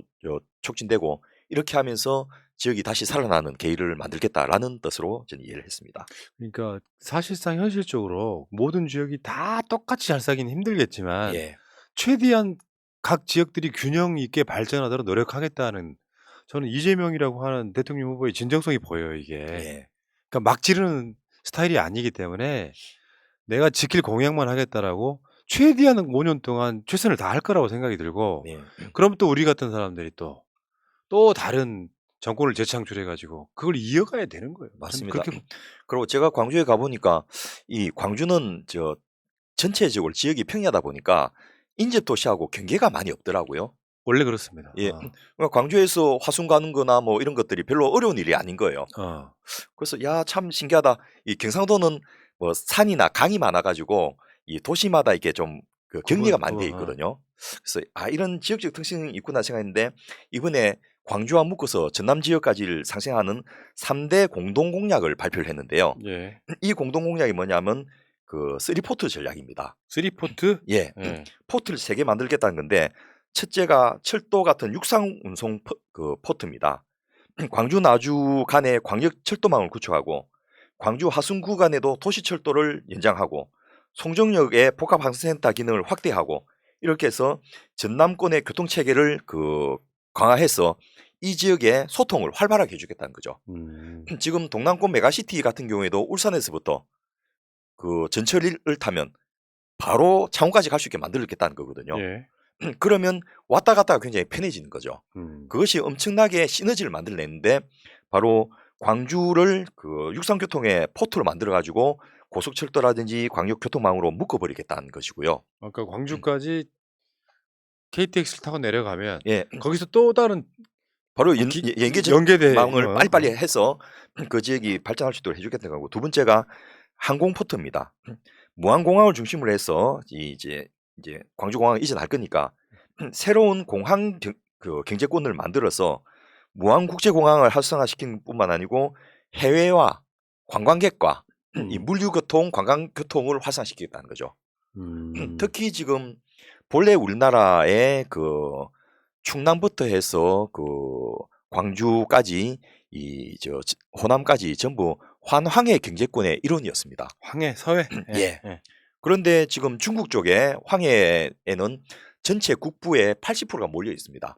B: 촉진되고 이렇게 하면서 지역이 다시 살아나는 계기를 만들겠다라는 뜻으로 저는 이해를 했습니다.
A: 그러니까 사실상 현실적으로 모든 지역이 다 똑같이 잘 살기는 힘들겠지만
B: 예,
A: 최대한 각 지역들이 균형 있게 발전하도록 노력하겠다는 저는 이재명이라고 하는 대통령 후보의 진정성이 보여요 이게.
B: 예.
A: 그러니까 막 지르는 스타일이 아니기 때문에 내가 지킬 공약만 하겠다라고 최대한 5년 동안 최선을 다할 거라고 생각이 들고
B: 예.
A: 그럼 또 우리 같은 사람들이 또 다른 정권을 재창출해 가지고 그걸 이어가야 되는 거예요. 저는
B: 맞습니다.
A: 그렇게
B: 그리고 제가 광주에 가 보니까 이 광주는 전체적으로 지역이 평야다 보니까 인접 도시하고 경계가 많이 없더라고요.
A: 원래 그렇습니다.
B: 예. 그러니까 광주에서 화순 가는 거나 뭐 이런 것들이 별로 어려운 일이 아닌 거예요. 그래서 야, 참 신기하다. 이 경상도는 뭐 산이나 강이 많아 가지고 이 도시마다 이렇게 좀 그 격리가 많이 돼 있거든요. 그래서 이런 지역적 특징이 있구나 생각했는데 이번에 광주와 묶어서 전남 지역까지를 상생하는 3대 공동 공약을 발표를 했는데요.
A: 예.
B: 이 공동 공약이 뭐냐면 그 3포트 전략입니다.
A: 3포트?
B: 예.
A: 예.
B: 포트를 3개 만들겠다는 건데 첫째가 철도 같은 육상 운송 포트입니다. 광주 나주 간에 광역 철도망을 구축하고 광주 하순 구간에도 도시 철도를 연장하고 송정역의 복합항공센터 기능을 확대하고 이렇게 해서 전남권의 교통 체계를 강화해서 이 지역의 소통을 활발하게 해주겠다는 거죠. 지금 동남권 메가시티 같은 경우에도 울산에서부터 그 전철을 타면 바로 창원까지 갈 수 있게 만들겠다는 거거든요.
A: 예.
B: 그러면 왔다 갔다가 굉장히 편해지는 거죠. 그것이 엄청나게 시너지를 만들어냈는데 바로 광주를 그 육상교통의 포트로 만들어가지고 고속철도라든지 광역교통망으로 묶어버리겠다는 것이고요.
A: 그러니까 광주까지 KTX를 타고 내려가면
B: 예,
A: 거기서 또 다른
B: 바로
A: 연계대
B: 연계망을 빨리빨리 해서 그 지역이 발전할 수 있도록 해주겠다는 거고 두 번째가 항공포트입니다. 무안공항을 중심으로 해서 이제 광주공항을 이전할 거니까 새로운 공항 경제권을 만들어서 무안국제공항을 활성화시키는 뿐만 아니고 해외와 관광객과 이 물류교통, 관광교통을 활성화시키겠다는 거죠. 특히 지금 본래 우리나라의 그 충남부터 해서 그 광주까지 호남까지 전부 환황해 경제권의 일원이었습니다.
A: 황해, 서해.
B: 예. 그런데 지금 중국 쪽에 황해에는 전체 국부의 80%가 몰려 있습니다.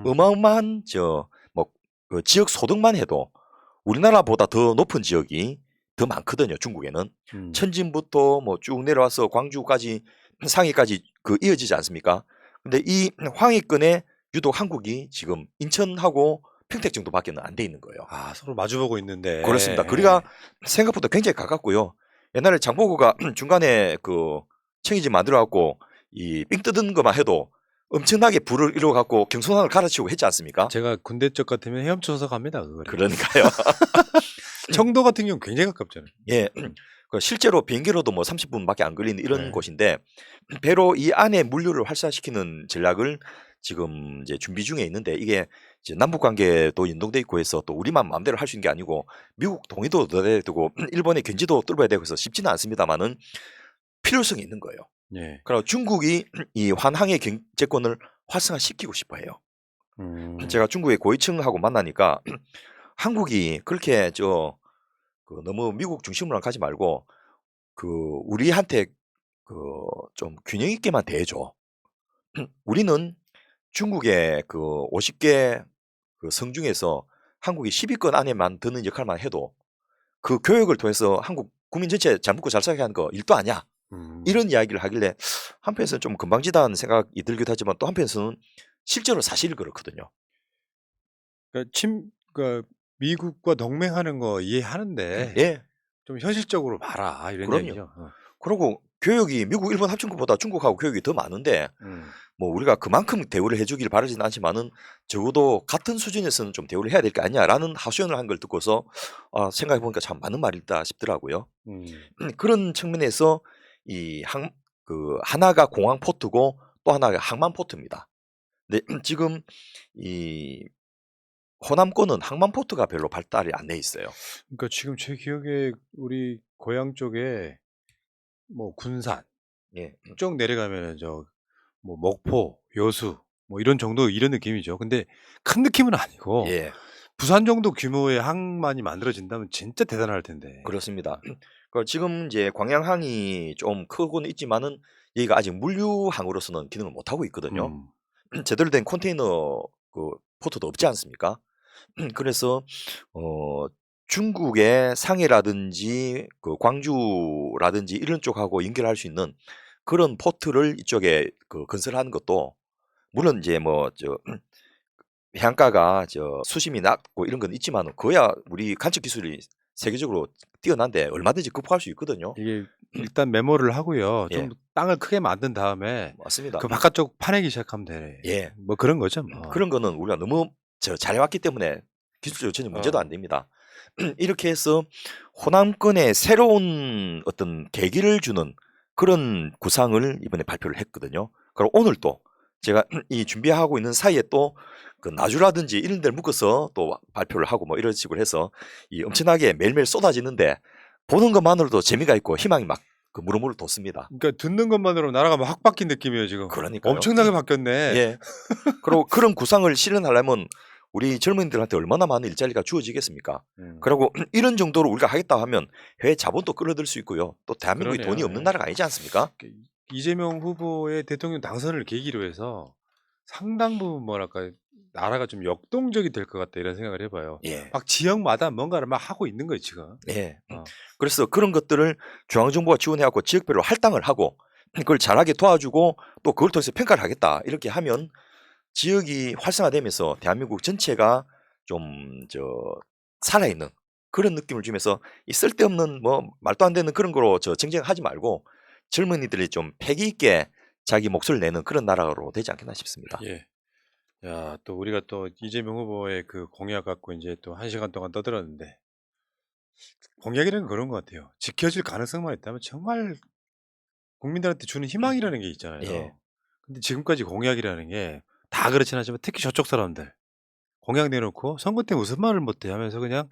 B: 어마어마한 그 지역 소득만 해도 우리나라보다 더 높은 지역이 더 많거든요. 중국에는 천진부터 뭐 쭉 내려와서 광주까지 상해까지 이어지지 않습니까? 근데 이 황해권에 유독 한국이 지금 인천하고 평택 정도밖에는 안 돼 있는 거예요.
A: 아, 서로 마주보고 있는데.
B: 그렇습니다. 거리가 생각보다 굉장히 가깝고요. 옛날에 장보고가 중간에 그 청이지 만들어갖고 이 삥 뜯은 것만 해도 엄청나게 불을 일어갖고 경선항을 갈아치우고 했지 않습니까?
A: 제가 군대 쪽 같으면 헤엄쳐서 갑니다. 그거를.
B: 그러니까요.
A: 청도 같은 경우는 굉장히 가깝잖아요.
B: 예. 실제로 비행기로도 뭐 30분밖에 안 걸리는 이런
A: 네.
B: 곳인데 배로 이 안에 물류를 활성화시키는 전략을 지금 이제 준비 중에 있는데 이게 이제 남북 관계도 연동돼 있고 해서 또 우리만 마음대로 할 수 있는 게 아니고 미국 동의도 얻어야 되고 일본의 견지도 뚫어야 되고 해서 쉽지는 않습니다만은 필요성이 있는 거예요.
A: 예.
B: 그리고 중국이 이 환항의 경제권을 활성화시키고 싶어 해요. 제가 중국의 고위층하고 만나니까 한국이 그렇게 너무 미국 중심으로 가지 말고 우리한테 좀 균형 있게만 대해줘. 우리는 중국의 50개 성 중에서 한국이 10위권 안에만 드는 역할만 해도 그 교육을 통해서 한국 국민 전체 잘 먹고 잘 살게 하는 거 일도 아니야. 이런 이야기를 하길래 한편에서는 좀 금방지다는 생각이 들기도 하지만 또 한편에서는 실제로 사실이 그렇거든요.
A: 그러니까 미국과 동맹하는 거 이해하는데
B: 예.
A: 좀 현실적으로 봐라 이런
B: 그럼요.
A: 얘기죠.
B: 그리고 교육이 미국, 일본 합친 것보다 중국하고 교육이 더 많은데 뭐 우리가 그만큼 대우를 해주길 바라지는 않지만은 적어도 같은 수준에서는 좀 대우를 해야 될 거 아니냐라는 하소연을 한 걸 듣고서 생각해 보니까 참 맞는 말이다 싶더라고요. 그런 측면에서 하나가 공항 포트고 또 하나가 항만 포트입니다. 근데 지금 이 호남권은 항만 포트가 별로 발달이 안 돼 있어요.
A: 그러니까 지금 제 기억에 우리 고향 쪽에 뭐 군산
B: 예.
A: 쭉 내려가면은 뭐 목포, 여수 뭐 이런 느낌이죠. 근데 큰 느낌은 아니고
B: 예.
A: 부산 정도 규모의 항만이 만들어진다면 진짜 대단할 텐데.
B: 그렇습니다. 지금 이제 광양항이 좀 크고는 있지만은 여기가 아직 물류항으로서는 기능을 못 하고 있거든요. 제대로 된 컨테이너 그 포트도 없지 않습니까? 그래서 어 중국의 상해라든지 그 광주라든지 이런 쪽하고 연결할 수 있는 그런 포트를 이쪽에 그 건설하는 것도 물론 이제 뭐 해안가가 수심이 낮고 이런 건 있지만은 그야 우리 간척 기술이 세계적으로 뛰어난데 얼마든지 극복할 수 있거든요.
A: 이게 일단 메모를 하고요.
B: 예.
A: 좀 땅을 크게 만든 다음에
B: 맞습니다.
A: 그 바깥쪽 파내기 시작하면 되네.
B: 예.
A: 뭐 그런 거죠. 뭐.
B: 그런 거는 우리가 너무 잘해왔기 때문에 기술적으로 전혀 문제도 안 됩니다. 이렇게 해서 호남권에 새로운 어떤 계기를 주는 그런 구상을 이번에 발표를 했거든요. 그리고 오늘 또 제가 이 준비하고 있는 사이에 또 그 나주라든지 이런 데를 묶어서 또 발표를 하고 뭐 이런 식으로 해서 이 엄청나게 매일매일 쏟아지는데 보는 것만으로도 재미가 있고 희망이 막 그 무르무르 돋습니다.
A: 그러니까 듣는 것만으로 나라가 막 확 바뀐 느낌이에요 지금.
B: 그러니까요.
A: 엄청나게 바뀌었네.
B: 예. 그리고 그런 구상을 실현하려면 우리 젊은이들한테 얼마나 많은 일자리가 주어지겠습니까? 그리고 이런 정도로 우리가 하겠다 하면 해외 자본도 끌어들 수 있고요. 또 대한민국이
A: 그러네요.
B: 돈이 없는
A: 예.
B: 나라가 아니지 않습니까?
A: 이재명 후보의 대통령 당선을 계기로 해서 상당 부분 뭐랄까 나라가 좀 역동적이 될 것 같다 이런 생각을 해봐요.
B: 예.
A: 막 지역마다 뭔가를 막 하고 있는 거예요 지금.
B: 예.
A: 어.
B: 그래서 그런 것들을 중앙정부가 지원해갖고 지역별로 할당을 하고 그걸 잘하게 도와주고 또 그걸 통해서 평가를 하겠다 이렇게 하면 지역이 활성화되면서 대한민국 전체가 좀 살아있는 그런 느낌을 주면서 이 쓸데없는 뭐 말도 안 되는 그런 거로 정쟁하지 말고 젊은이들이 좀 패기 있게 자기 몫을 내는 그런 나라로 되지 않겠나 싶습니다.
A: 예. 야, 또 우리가 또 이재명 후보의 그 공약 갖고 이제 또 1시간 동안 떠들었는데 공약이라는 건 그런 것 같아요. 지켜질 가능성만 있다면 정말 국민들한테 주는 희망이라는 게 있잖아요.
B: 예.
A: 근데 지금까지 공약이라는 게 다 그렇진 않지만 특히 저쪽 사람들 공약 내놓고 선거 때 무슨 말을 못해 하면서 그냥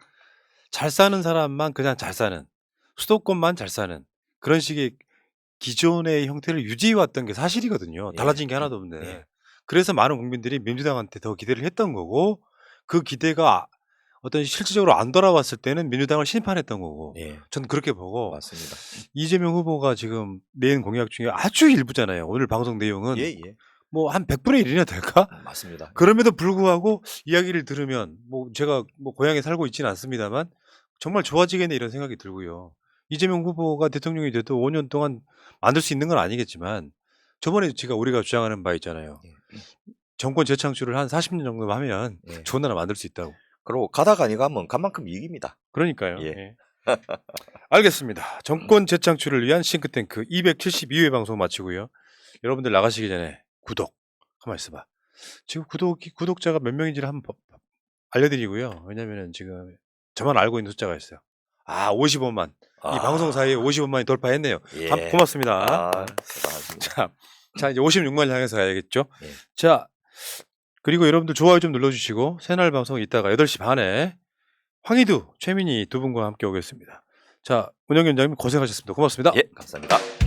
A: 잘 사는 사람만 그냥 잘 사는 수도권만 잘 사는 그런 식의 기존의 형태를 유지해 왔던 게 사실이거든요.
B: 예.
A: 달라진 게 하나도 없네.
B: 예.
A: 그래서 많은 국민들이 민주당한테 더 기대를 했던 거고 그 기대가 어떤 실질적으로 안 돌아왔을 때는 민주당을 심판했던 거고
B: 예.
A: 저는 그렇게 보고
B: 맞습니다.
A: 이재명 후보가 지금 낸 공약 중에 아주 일부잖아요. 오늘 방송 내용은
B: 예, 예.
A: 뭐 한 100분의 1이나 될까?
B: 맞습니다.
A: 그럼에도 불구하고 이야기를 들으면 뭐 제가 뭐 고향에 살고 있지는 않습니다만 정말 좋아지겠네 이런 생각이 들고요. 이재명 후보가 대통령이 돼도 5년 동안 만들 수 있는 건 아니겠지만 저번에 우리가 주장하는 바 있잖아요.
B: 예.
A: 정권 재창출을 한 40년 정도 하면
B: 예.
A: 좋은 나라 만들 수 있다고.
B: 그리고 가다가 아니가 하면 간만큼 이익입니다.
A: 그러니까요.
B: 예.
A: 예. 알겠습니다. 정권 재창출을 위한 싱크탱크 272회 방송 마치고요. 여러분들 나가시기 전에 구독 가만 있어봐. 지금 구독자가 몇 명인지를 한번 알려드리고요. 왜냐면은 지금 저만 알고 있는 숫자가 있어요. 55만. 이 방송 사이에 55만이 돌파했네요.
B: 예.
A: 고맙습니다.
B: 대단하십니다.
A: 자 이제 56만 향해서 가야겠죠.
B: 예.
A: 자 그리고 여러분들 좋아요 좀 눌러주시고 새날 방송 이따가 8시 반에 황희두, 최민희 두 분과 함께 오겠습니다. 자 운영위원장님 고생하셨습니다. 고맙습니다.
B: 예, 감사합니다.